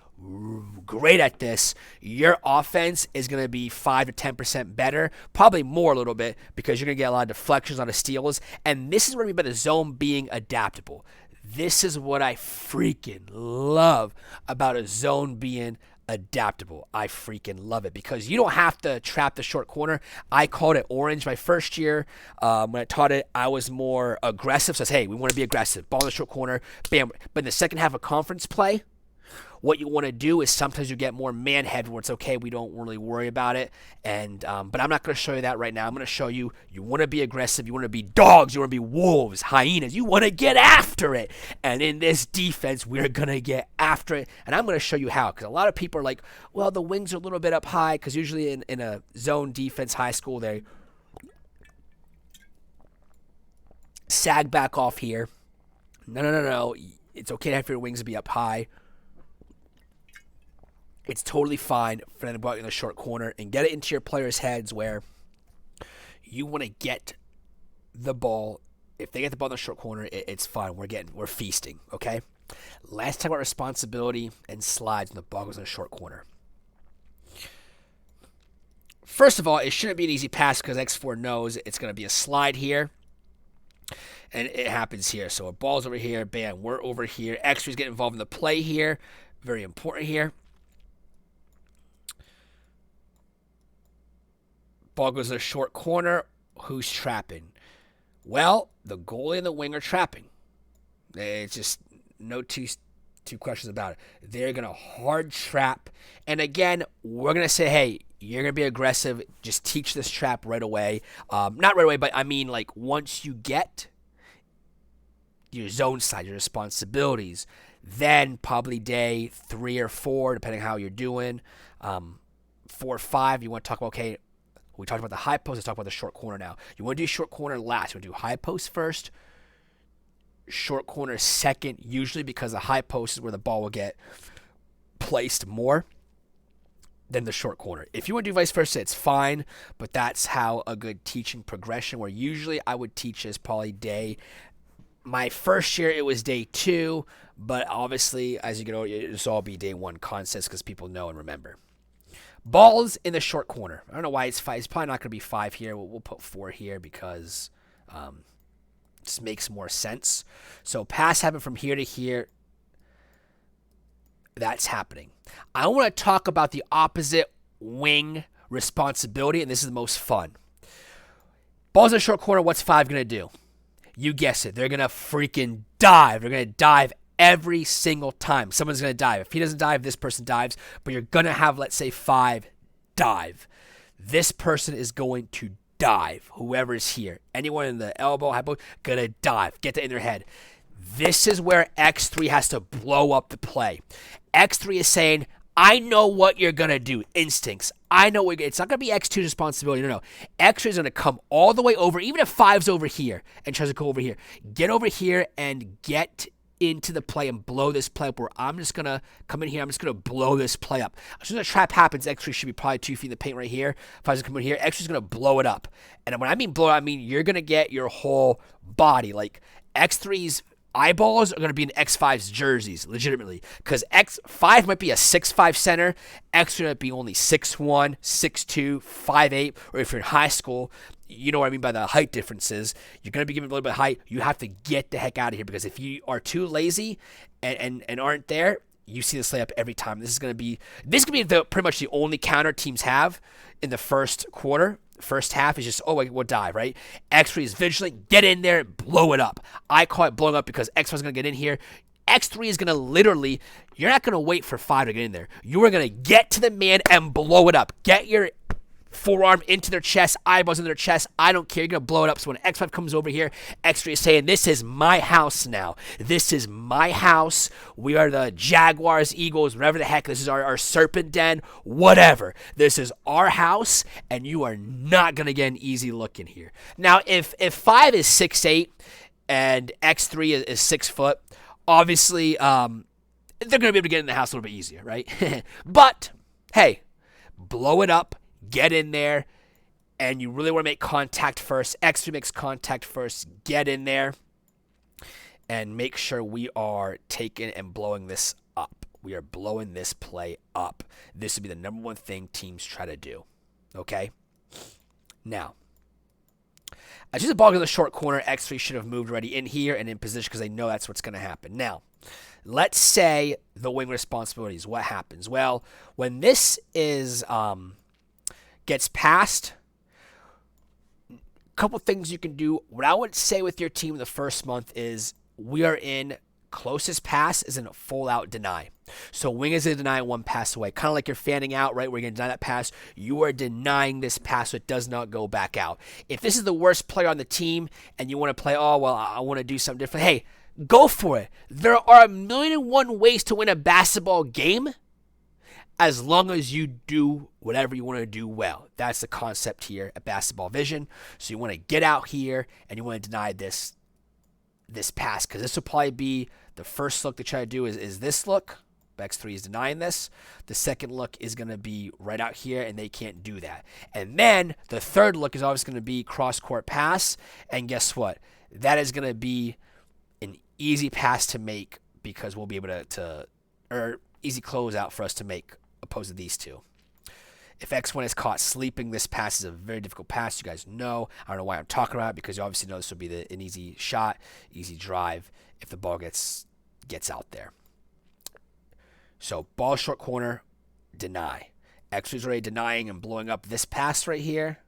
great at this, your offense is going to be 5 to 10% better, probably more a little bit, because you're going to get a lot of deflections, a lot of steals, and this is what I mean by the zone being adaptable. This is what I freaking love about a zone being adaptable. I freaking love it, because you don't have to trap the short corner. I called it orange my first year. When I taught it, I was more aggressive. So I said, hey, we want to be aggressive. Ball in the short corner, bam. But in the second half of conference play, what you want to do is sometimes you get more man head where it's okay, we don't really worry about it. And but I'm not going to show you that right now. I'm going to show you want to be aggressive, you want to be dogs, you want to be wolves, hyenas, you want to get after it. And in this defense, we're going to get after it. And I'm going to show you how, because a lot of people are like, well, the wings are a little bit up high, because usually in a zone defense high school, they sag back off here. No. It's okay to have your wings be up high. It's totally fine for them to go out in the short corner and get it into your players' heads where you want to get the ball. If they get the ball in the short corner, it's fine. We're feasting, okay? Let's talk about responsibility and slides when the ball goes in the short corner. First of all, it shouldn't be an easy pass because X4 knows it's going to be a slide here. And it happens here. So a ball's over here. Bam, we're over here. X3's getting involved in the play here. Very important here. Ball goes to the short corner. Who's trapping? Well, the goalie and the wing are trapping. It's just no two questions about it. They're going to hard trap. And again, we're going to say, hey, you're going to be aggressive. Just teach this trap right away. Not right away, but I mean like once you get your zone side, your responsibilities, then probably day 3 or 4, depending on how you're doing. 4 or 5, you want to talk about, okay, we talked about the high post. Let's talk about the short corner now. You want to do short corner last. You want to do high post first, short corner second, usually because the high post is where the ball will get placed more than the short corner. If you want to do vice versa, it's fine, but that's how a good teaching progression, where usually I would teach this probably day. My first year, it was day 2, but obviously, as you get older, it's all be day 1 concepts because people know and remember. Balls in the short corner. I don't know why it's 5. It's probably not going to be 5 here. We'll put 4 here because it just makes more sense. So pass happen from here to here. That's happening. I want to talk about the opposite wing responsibility, and this is the most fun. Balls in the short corner, what's 5 going to do? You guess it. They're going to freaking dive. They're going to dive every single time. Someone's going to dive. If he doesn't dive, this person dives. But you're going to have, let's say, 5 dive. This person is going to dive. Whoever is here. Anyone in the elbow, hypo, going to dive. Get that in their head. This is where X3 has to blow up the play. X3 is saying, I know what you're going to do. Instincts. I know what it's not going to be X2's responsibility. No. X3 is going to come all the way over, even if 5's over here and tries to go over here. Get over here and get into the play and blow this play up, where I'm just going to come in here. I'm just going to blow this play up. As soon as the trap happens, X3 should be probably 2 feet in the paint right here. If I was to come in here, X3 is going to blow it up. And when I mean blow it, I mean you're going to get your whole body. Like X3's eyeballs are going to be in X5's jerseys, legitimately. Because X5 might be a 6'5 center. X3 might be only 6'1, 6'2, 5'8. Or if you're in high school, you know what I mean by the height differences. You're going to be given a little bit of height. You have to get the heck out of here. Because if you are too lazy and aren't there, you see this layup every time. This is going to be pretty much the only counter teams have in the first quarter. First half is just, we'll dive, right? X3 is vigilant. Get in there, blow it up. I call it blowing up because X5 is going to get in here. X3 is going to literally, you're not going to wait for 5 to get in there. You are going to get to the man and blow it up. Get your forearm into their chest, eyeballs in their chest. I don't care. You're going to blow it up. So when X5 comes over here, X3 is saying, this is my house now. This is my house. We are the Jaguars, Eagles, whatever the heck. This is our serpent den, whatever. This is our house, and you are not going to get an easy look in here. Now, if 5 is 6'8", and X3 is 6 foot, obviously, they're going to be able to get in the house a little bit easier, right? But, hey, blow it up. Get in there, and you really want to make contact first. X3 makes contact first. Get in there, and make sure we are taking and blowing this up. We are blowing this play up. This would be the number 1 thing teams try to do. Okay? Now, as soon as the ball goes in the short corner, X3 should have moved already in here and in position because they know that's what's going to happen. Now, let's say the wing responsibilities. What happens? Well, when this is gets passed, a couple things you can do. What I would say with your team the first month is we are in closest pass is in a full out deny. So wing is a deny 1 pass away. Kind of like you're fanning out, right? We're going to deny that pass. You are denying this pass so it does not go back out. If this is the worst player on the team and you want to play, I want to do something different. Hey, go for it. There are 1,000,001 ways to win a basketball game, as long as you do whatever you want to do well. That's the concept here at Basketball Vision. So you want to get out here and you want to deny this pass, because this will probably be The first look they try to do is this look. X3 is denying this. The second look is going to be right out here, and they can't do that. And then the third look is always going to be cross-court pass. And guess what? That is going to be an easy pass to make because we'll be able or easy closeout for us to make opposed to these two. If X1 is caught sleeping, this pass is a very difficult pass. You guys know. I don't know why I'm talking about it because you obviously know this would be an easy shot, easy drive if the ball gets out there. So ball short corner, deny. X2 is already denying and blowing up this pass right here.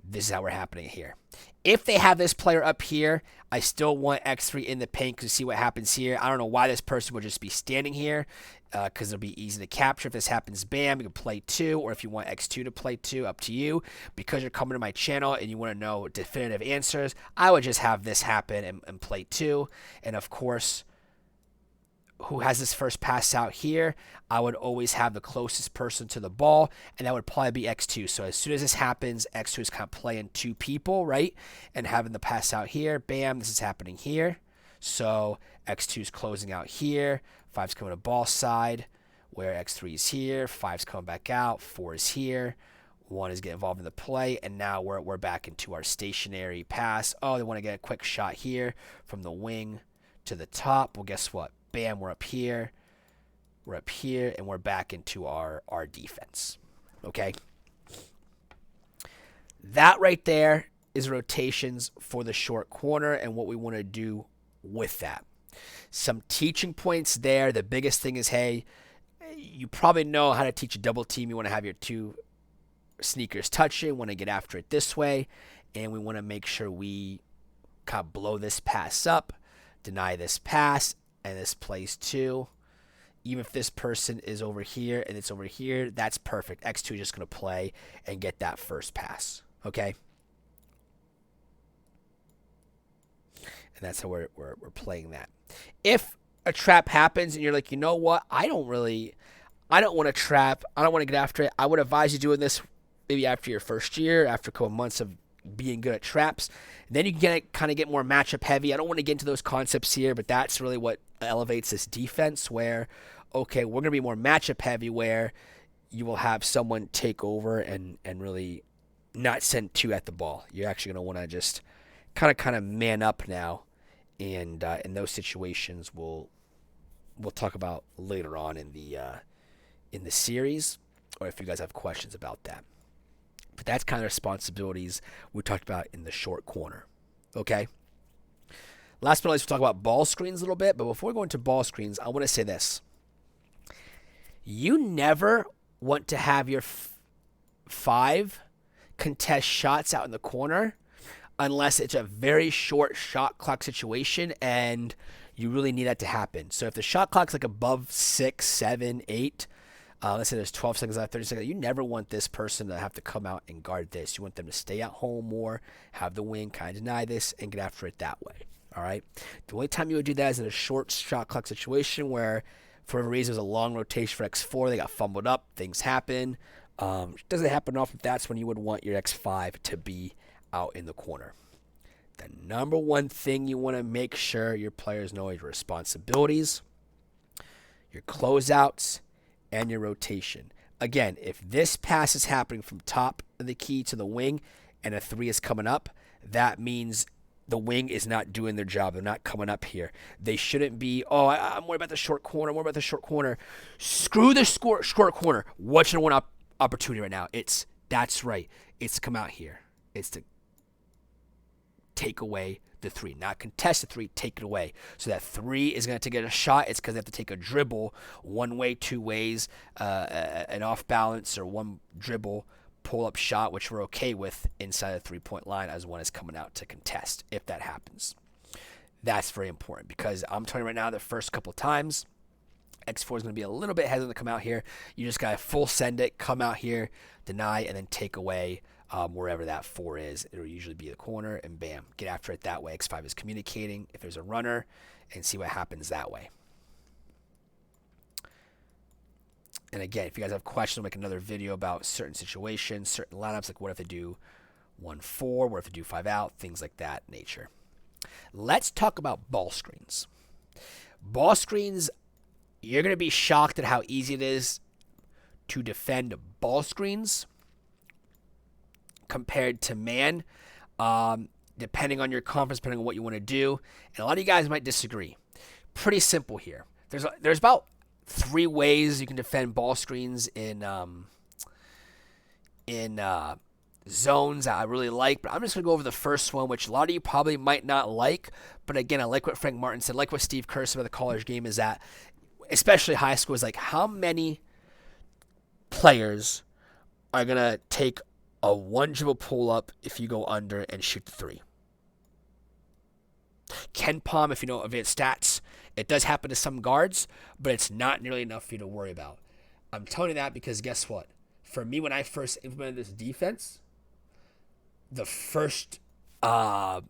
This is how we're happening here. If they have this player up here, I still want X3 in the paint to see what happens here. I don't know why this person would just be standing here because it'll be easy to capture. If this happens, bam, you can play 2. Or if you want X2 to play 2, up to you. Because you're coming to my channel and you want to know definitive answers, I would just have this happen and play 2. And of course, who has this first pass out here, I would always have the closest person to the ball, and that would probably be X2. So as soon as this happens, X2 is kind of playing 2 people, right? And having the pass out here, bam, this is happening here. So X2 is closing out here, 5's coming to ball side, where X3 is here, 5's coming back out, 4 is here, 1 is getting involved in the play, and now we're back into our stationary pass. Oh, they want to get a quick shot here from the wing to the top. Well, guess what? Bam, we're up here, and we're back into our defense, okay? That right there is rotations for the short corner and what we want to do with that. Some teaching points there. The biggest thing is, hey, you probably know how to teach a double team. You want to have your 2 sneakers touching, want to get after it this way, and we want to make sure we kind of blow this pass up, deny this pass, and this plays 2. Even if this person is over here and it's over here, that's perfect. X2 is just going to play and get that first pass. Okay? And that's how we're playing that. If a trap happens and you're like, you know what? I don't want to trap. I don't want to get after it. I would advise you doing this maybe after your first year, after a couple months of being good at traps. Then you can kind of get more matchup heavy. I don't want to get into those concepts here, but that's really what elevates this defense where, okay, we're going to be more matchup heavy where you will have someone take over and really not send 2 at the ball. You're actually going to want to just kind of man up now. And in those situations, we'll talk about later on in the series, or if you guys have questions about that. But that's kind of responsibilities we talked about in the short corner. Okay? Last but not least, we'll talk about ball screens a little bit. But before we go into ball screens, I want to say this. You never want to have your 5 contest shots out in the corner unless it's a very short shot clock situation and you really need that to happen. So if the shot clock's like above 6, 7, 8, let's say there's 12 seconds left, 30 seconds, you never want this person to have to come out and guard this. You want them to stay at home more, have the wing, kind of deny this, and get after it that way. All right? The only time you would do that is in a short shot clock situation where, for whatever reason, it was a long rotation for X4. They got fumbled up. Things happen. Doesn't happen often. That's when you would want your X5 to be out in the corner. The number one thing you want to make sure your players know is your responsibilities, your closeouts, and your rotation. Again, if this pass is happening from top of the key to the wing and a 3 is coming up, that means the wing is not doing their job. They're not coming up here. They shouldn't be, I'm worried about the short corner. I'm worried about the short corner. Screw the short corner. What's your one opportunity right now? That's right. It's to come out here. It's to take away the 3, not contest the 3, take it away. So that 3 is going to get a shot. It's because they have to take a dribble one way, 2 ways, an off balance or one dribble pull up shot, which we're okay with inside the 3-point line as one is coming out to contest if that happens. That's very important because I'm telling you right now, the first couple times, X4 is going to be a little bit hesitant to come out here. You just got to full send it, come out here, deny, and then take away wherever that 4 is. It'll usually be the corner, and bam, get after it that way. X5 is communicating if there's a runner and see what happens that way. And again, if you guys have questions, I'll make another video about certain situations, certain lineups, like what if they do 1-4, what if they do 5 out, things like that nature. Let's talk about ball screens. Ball screens, you're going to be shocked at how easy it is to defend ball screens compared to man, depending on your conference, depending on what you want to do. And a lot of you guys might disagree. Pretty simple here. There's about 3 ways you can defend ball screens in zones that I really like, but I'm just going to go over the first one, which a lot of you probably might not like. But again, I like what Frank Martin said, like what Steve Kerr said about the college game, is that, especially high school, is like how many players are going to take a 1 dribble pull up if you go under and shoot the 3. KenPom, if you know advanced stats, it does happen to some guards, but it's not nearly enough for you to worry about. I'm telling you that because guess what? For me, when I first implemented this defense, the first until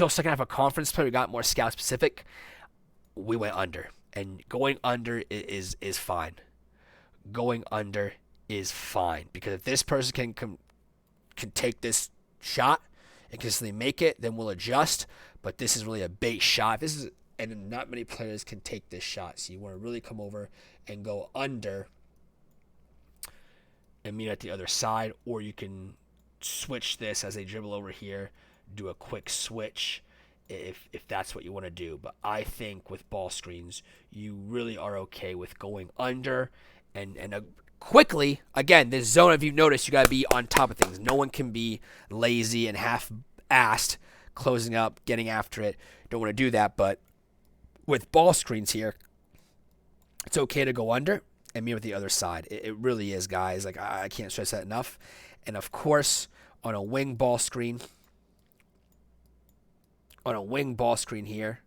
second half of conference play, we got more scout specific. We went under, and going under is fine. Going under is fine because if this person can take this shot and consistently make it, then we'll adjust. But this is really a base shot. And not many players can take this shot. So you want to really come over and go under and meet at the other side, or you can switch this as they dribble over here, do a quick switch if that's what you want to do. But I think with ball screens, you really are okay with going under and quickly. Again, this zone, if you've noticed, you got to be on top of things. No one can be lazy and half-assed, closing up, getting after it. Don't want to do that, but with ball screens here, it's okay to go under and meet with the other side. It really is, guys. Like, I can't stress that enough. And, of course, on a wing ball screen here,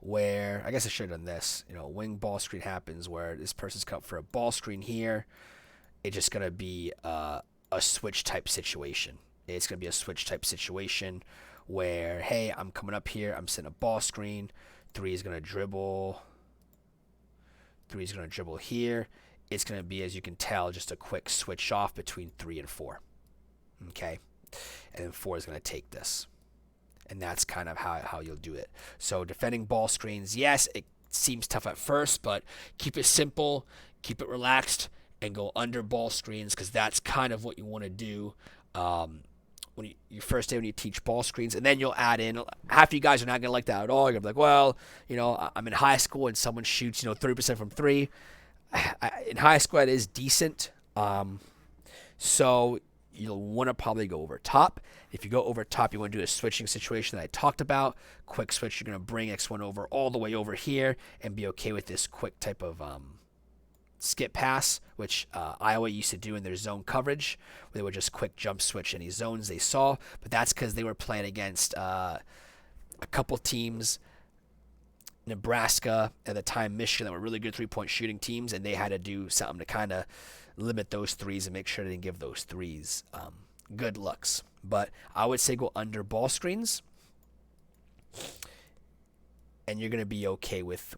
where, I guess I should have done this. Wing ball screen happens where this person's cut for a ball screen here. It's just going to be a switch type situation. It's going to be a switch type situation where, hey, I'm coming up here. I'm setting a ball screen. 3 is going to dribble. 3 is going to dribble here. It's going to be, as you can tell, just a quick switch off between 3 and 4. Okay? And then 4 is going to take this. And that's kind of how you'll do it. So defending ball screens, yes, it seems tough at first, but keep it simple, keep it relaxed, and go under ball screens because that's kind of what you want to do when your first day when you teach ball screens. And then you'll add in, half of you guys are not going to like that at all. You're going to be like, well, I'm in high school and someone shoots 30% from 3. In high school, that is decent. So you'll want to probably go over top. If you go over top, you want to do a switching situation that I talked about. Quick switch, you're going to bring X1 over all the way over here and be okay with this quick type of skip pass, which Iowa used to do in their zone coverage, where they would just quick jump switch any zones they saw. But that's because they were playing against a couple teams, Nebraska, at the time Michigan, that were really good three-point shooting teams, and they had to do something to kind of limit those threes and make sure they didn't give those threes good looks. But I would say go under ball screens, and you're going to be okay with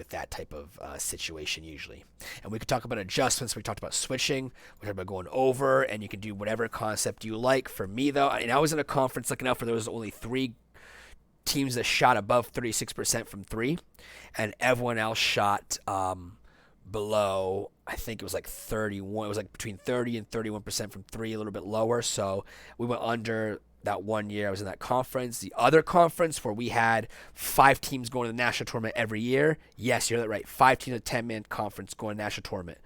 that type of situation usually. And we could talk about adjustments. We talked about switching. We talked about going over, and you can do whatever concept you like. For me, though, and I was in a conference looking out for there was only 3 teams that shot above 36% from 3, and everyone else shot below, I think it was like 31. It was like between 30 and 31% from 3, a little bit lower. So we went under that one year. I was in that conference. The other conference where we had 5 teams going to the national tournament every year. Yes, you're right. 5 teams, a 10-man conference going to the national tournament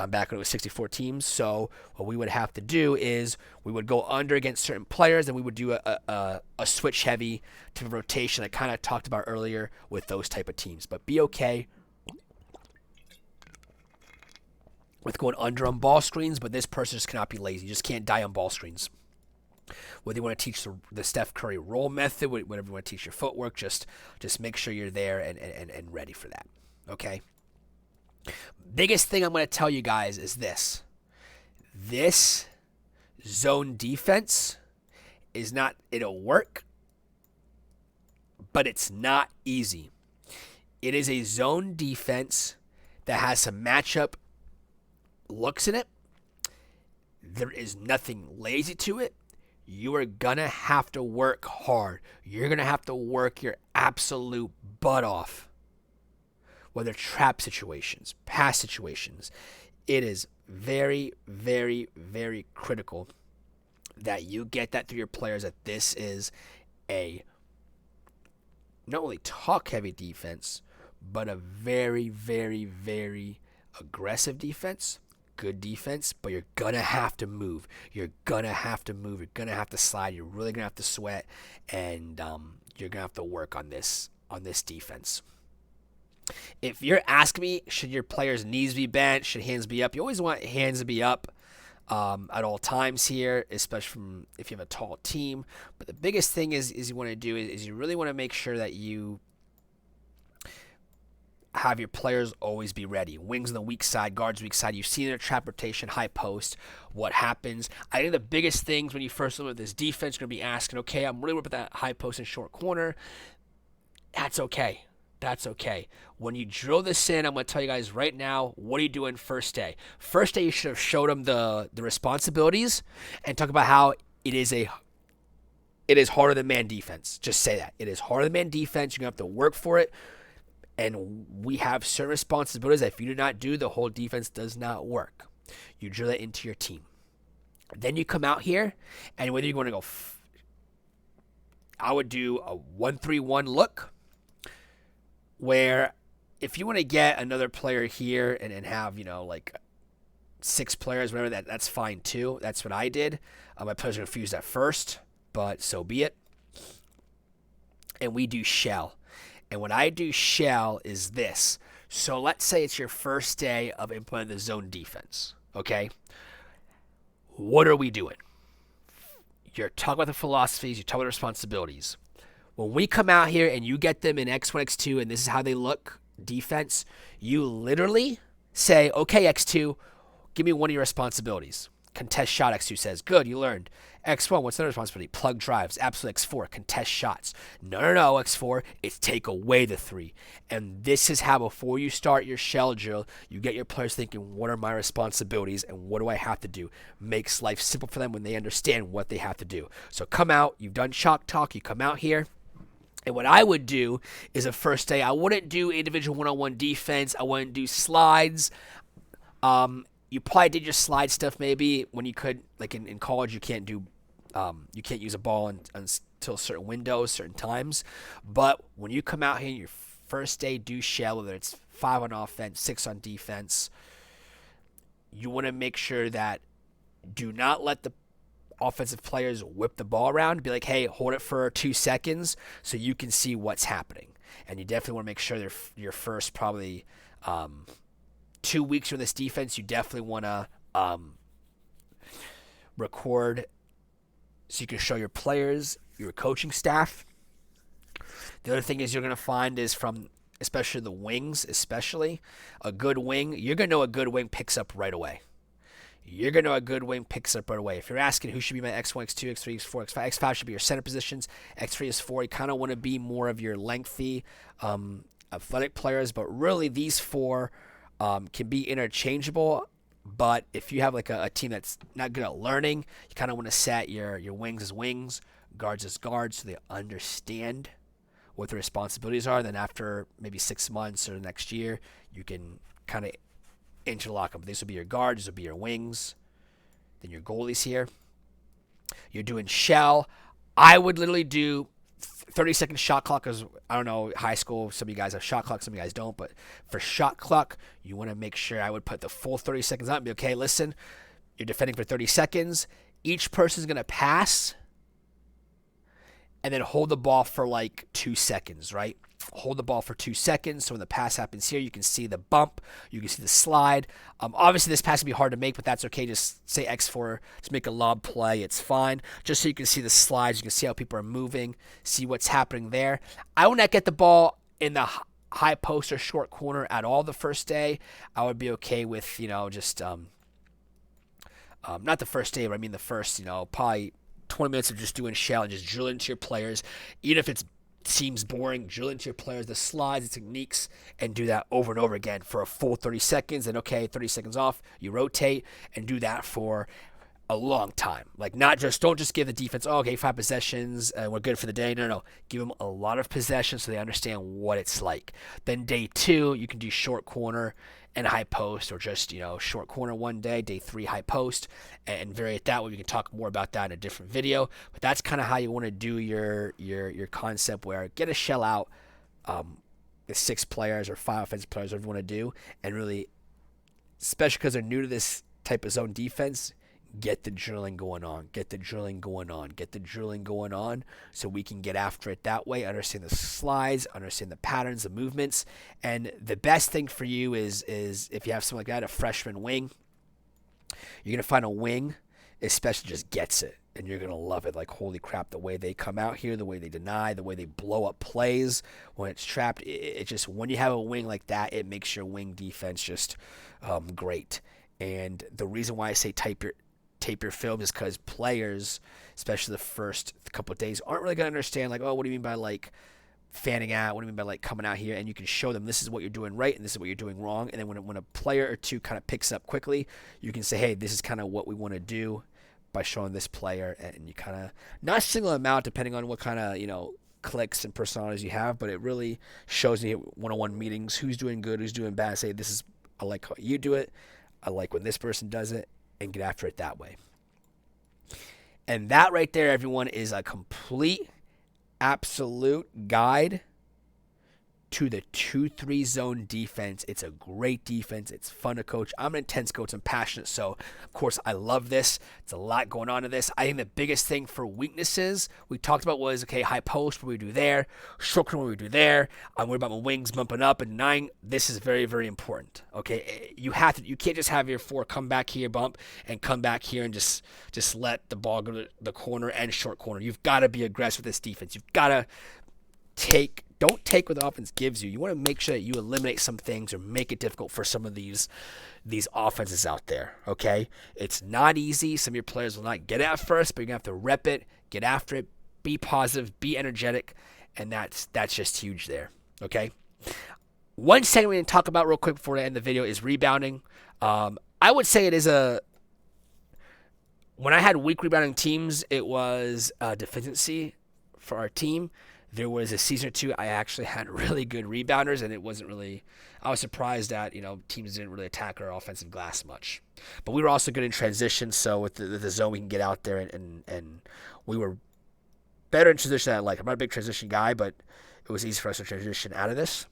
back when it was 64 teams. So what we would have to do is we would go under against certain players, and we would do a switch-heavy type of rotation I kind of talked about earlier with those type of teams. But be okay with going under on ball screens, but this person just cannot be lazy. You just can't die on ball screens. Whether you want to teach the Steph Curry roll method, whatever you want to teach your footwork, just make sure you're there and ready for that. Okay? Biggest thing I'm going to tell you guys is this. This zone defense is not, it'll work, but it's not easy. It is a zone defense that has some matchup looks in it. There is nothing lazy to it. You are going to have to work hard. You're going to have to work your absolute butt butt off. Whether trap situations, pass situations, it is very, very, very critical that you get that through your players that this is a not only talk-heavy defense, but a very, very, very aggressive defense, good defense, but you're going to have to move. You're going to have to move. You're going to have to slide. You're really going to have to sweat, and you're going to have to work on this defense. If you're asking me, should your players' knees be bent? Should hands be up? You always want hands to be up at all times here, especially if you have a tall team. But the biggest thing is you want to do is you really want to make sure that you have your players always be ready. Wings on the weak side, guards weak side. You've seen their trap rotation, high post, what happens. I think the biggest things when you first look at this defense, you're going to be asking, okay, I'm really worried about that high post and short corner. That's okay. That's okay. When you drill this in, I'm going to tell you guys right now, what are you doing first day? First day, you should have showed them the responsibilities and talk about how it is harder than man defense. Just say that. It is harder than man defense. You're going to have to work for it. And we have certain responsibilities that if you do not do, the whole defense does not work. You drill it into your team. Then you come out here, and whether you're going to go, I would do a 1-3-1 look, where if you want to get another player here and have, like 6 players, whatever, that's fine too. That's what I did. My players are confused at first, but so be it. And we do shell. And what I do shell is this. So let's say it's your first day of implementing the zone defense, okay? What are we doing? You're talking about the philosophies, you're talking about the responsibilities. When we come out here and you get them in X1, X2, and this is how they look, defense, you literally say, okay, X2, give me one of your responsibilities. Contest shot, X2 says. Good, you learned. X1, what's another responsibility? Plug drives. Absolute X4, contest shots. No, X4, it's take away the 3. And this is how before you start your shell drill, you get your players thinking, what are my responsibilities and what do I have to do? Makes life simple for them when they understand what they have to do. So come out, you've done chalk talk, you come out here. And what I would do is a first day, I wouldn't do individual one-on-one defense. I wouldn't do slides. You probably did your slide stuff maybe when you could, like in college, you can't use a ball until certain windows, certain times. But when you come out here your first day, do shell, whether it's 5 on offense, 6 on defense, you want to make sure that do not let the offensive players whip the ball around. Be like, hey, hold it for 2 seconds so you can see what's happening. And you definitely want to make sure your first probably 2 weeks from this defense, you definitely want to record so you can show your players, your coaching staff. The other thing is you're going to find is from especially the wings, a good wing, you're going to know a good wing picks up right away. You're going to know a good wing picks up right away. If you're asking who should be my X1, X2, X3, X4, X5, X5 should be your center positions. X3 is 4. You kind of want to be more of your lengthy, athletic players. But really, these 4 can be interchangeable. But if you have like a team that's not good at learning, you kind of want to set your wings as wings, guards as guards, so they understand what the responsibilities are. Then after maybe 6 months or the next year, you can kind of interlock them. These will be your guards, these will be your wings, then your goalies here. You're doing shell. I would literally do 30-second shot clock, because I don't know, high school, some of you guys have shot clock, some of you guys don't, but for shot clock, you want to make sure I would put the full 30 seconds on and be, okay, listen, you're defending for 30 seconds. Each person's going to pass and then hold the ball for like 2 seconds, right? Hold the ball for 2 seconds. So when the pass happens here, you can see the bump, you can see the slide. Obviously, this pass can be hard to make, but that's okay. Just say X4 to make a lob play. It's fine. Just so you can see the slides, you can see how people are moving, see what's happening there. I would not get the ball in the high post or short corner at all the first day. I would be okay with, just not the first day, but I mean the first, probably 20 minutes of just doing shell and just drill into your players. Even if it seems boring, drill into your players the slides, the techniques, and do that over and over again for a full 30 seconds. And okay, 30 seconds off, you rotate and do that for a long time. Like, not just, don't just give the defense, oh, okay, 5 possessions and we're good for the day. No, no, no. Give them a lot of possessions so they understand what it's like. Then day 2, you can do short corner and high post, or just, short corner one day, day 3 high post, and vary it that way. We can talk more about that in a different video. But that's kind of how you want to do your concept, where get a shell out, the 6 players or 5 offensive players, whatever you want to do, and really, especially because they're new to this type of zone defense, get the drilling going on, get the drilling going on, get the drilling going on, so we can get after it that way, understand the slides, understand the patterns, the movements. And the best thing for you is if you have something like that, a freshman wing, you're going to find a wing, especially just gets it, and you're going to love it. Like, holy crap, the way they come out here, the way they deny, the way they blow up plays when it's trapped, it just, when you have a wing like that, it makes your wing defense just great. And the reason why I say tape your film is because players, especially the first couple of days, aren't really going to understand, like, oh, what do you mean by, like, fanning out? What do you mean by, like, coming out here? And you can show them this is what you're doing right and this is what you're doing wrong. And then when a player or two kind of picks up quickly, you can say, hey, this is kind of what we want to do by showing this player. And you kind of, not single them out depending on what kind of, clicks and personalities you have, but it really shows you one-on-one meetings who's doing good, who's doing bad. Say, this is, I like how you do it, I like when this person does it, and get after it that way. And that right there, everyone, is a complete, absolute guide to the 2-3 zone defense. It's a great defense. It's fun to coach. I'm an intense coach. I'm passionate. So, of course, I love this. It's a lot going on in this. I think the biggest thing for weaknesses we talked about was, okay, high post, what we do there, short corner, what we do there. I'm worried about my wings bumping up and denying. This is very, very important. Okay, you can't just have your 4 come back here, bump, and come back here and just let the ball go to the corner and short corner. You've got to be aggressive with this defense. You've got to don't take what the offense gives you. You want to make sure that you eliminate some things or make it difficult for some of these offenses out there, okay? It's not easy. Some of your players will not get it at first, but you're going to have to rep it, get after it, be positive, be energetic, and that's just huge there, okay? One second we didn't talk about real quick before I end the video is rebounding. I would say it is when I had weak rebounding teams, it was a deficiency for our team. There was a season or two I actually had really good rebounders, and it wasn't really – I was surprised that, teams didn't really attack our offensive glass much. But we were also good in transition, so with the zone we can get out there, and we were better in transition than I like. I'm not a big transition guy, but it was easy for us to transition out of this.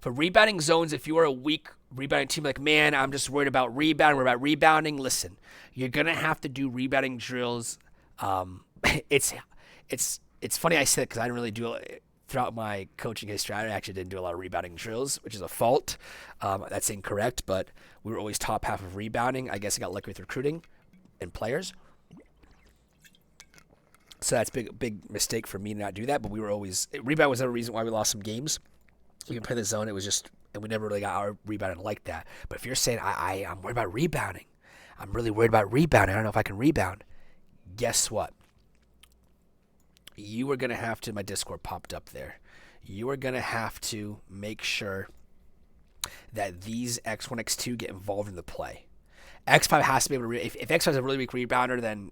For rebounding zones, if you are a weak rebounding team, like, man, I'm just worried about rebounding, listen, you're going to have to do rebounding drills. It's funny I said it because I didn't really do it throughout my coaching history. I actually didn't do a lot of rebounding drills, which is a fault. That's incorrect, but we were always top half of rebounding. I guess I got lucky with recruiting and players. So that's a big mistake for me to not do that, but we were always – rebound was another reason why we lost some games. You can play the zone. It was just – and we never really got our rebounding like that. But if you're saying, I'm worried about rebounding, I'm really worried about rebounding, I don't know if I can rebound, guess what? You are going to have to, my Discord popped up there, you are going to have to make sure that these X1, X2 get involved in the play. X5 has to be able to, if X5 is a really weak rebounder, then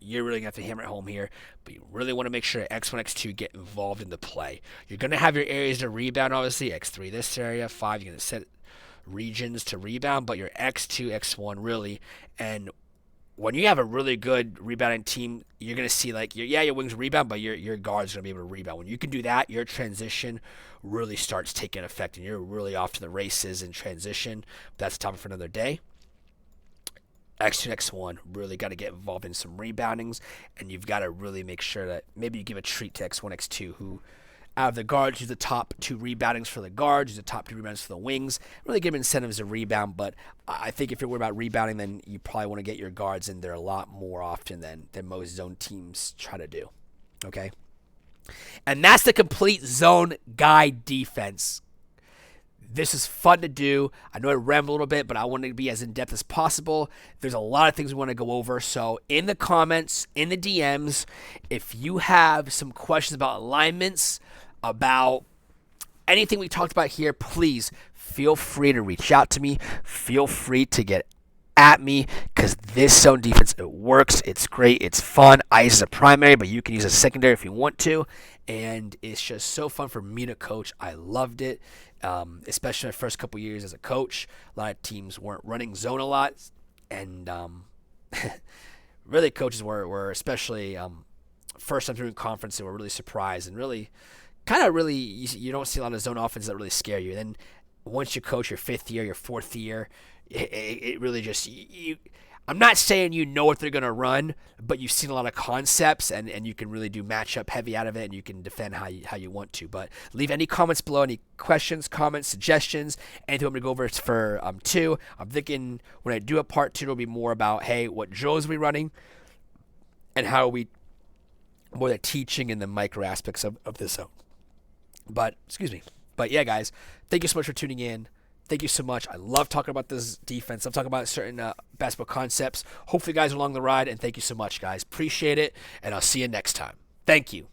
you're really going to have to hammer it home here. But you really want to make sure X1, X2 get involved in the play. You're going to have your areas to rebound, obviously. X3 this area, 5, you're going to set regions to rebound, but your X2, X1 really, and when you have a really good rebounding team, you're going to see, like, your wings rebound, but your guard's going to be able to rebound. When you can do that, your transition really starts taking effect, and you're really off to the races in transition. That's a topic for another day. X2 and X1 really got to get involved in some reboundings, and you've got to really make sure that maybe you give a treat to X1, X2, who out of the guards, use the top 2 reboundings for the guards, use the top 2 rebounds for the wings. Really give them incentives to rebound, but I think if you're worried about rebounding, then you probably want to get your guards in there a lot more often than most zone teams try to do. Okay? And that's the complete zone guide defense. This is fun to do. I know I rambled a little bit, but I wanted to be as in-depth as possible. There's a lot of things we want to go over. So in the comments, in the DMs, if you have some questions about alignments, about anything we talked about here, please feel free to reach out to me. Feel free to get at me, because this zone defense, it works. It's great. It's fun. I use it as a primary, but you can use it as a secondary if you want to. And it's just so fun for me to coach. I loved it, especially my first couple years as a coach. A lot of teams weren't running zone a lot, and really coaches were especially first time through conference, they were really surprised and really you don't see a lot of zone offenses that really scare you. Then once you coach your fifth year, your fourth year, it really just I'm not saying you know what they're going to run, but you've seen a lot of concepts, and you can really do matchup heavy out of it, and you can defend how you want to. But leave any comments below, any questions, comments, suggestions, anything I'm going to go over for 2. I'm thinking when I do a part 2, it'll be more about, hey, what drills are we running, and how we, more the teaching and the micro aspects of this zone. But yeah, guys, thank you so much for tuning in. Thank you so much. I love talking about this defense. I'm talking about certain basketball concepts. Hopefully, you guys are along the ride, and thank you so much, guys. Appreciate it, and I'll see you next time. Thank you.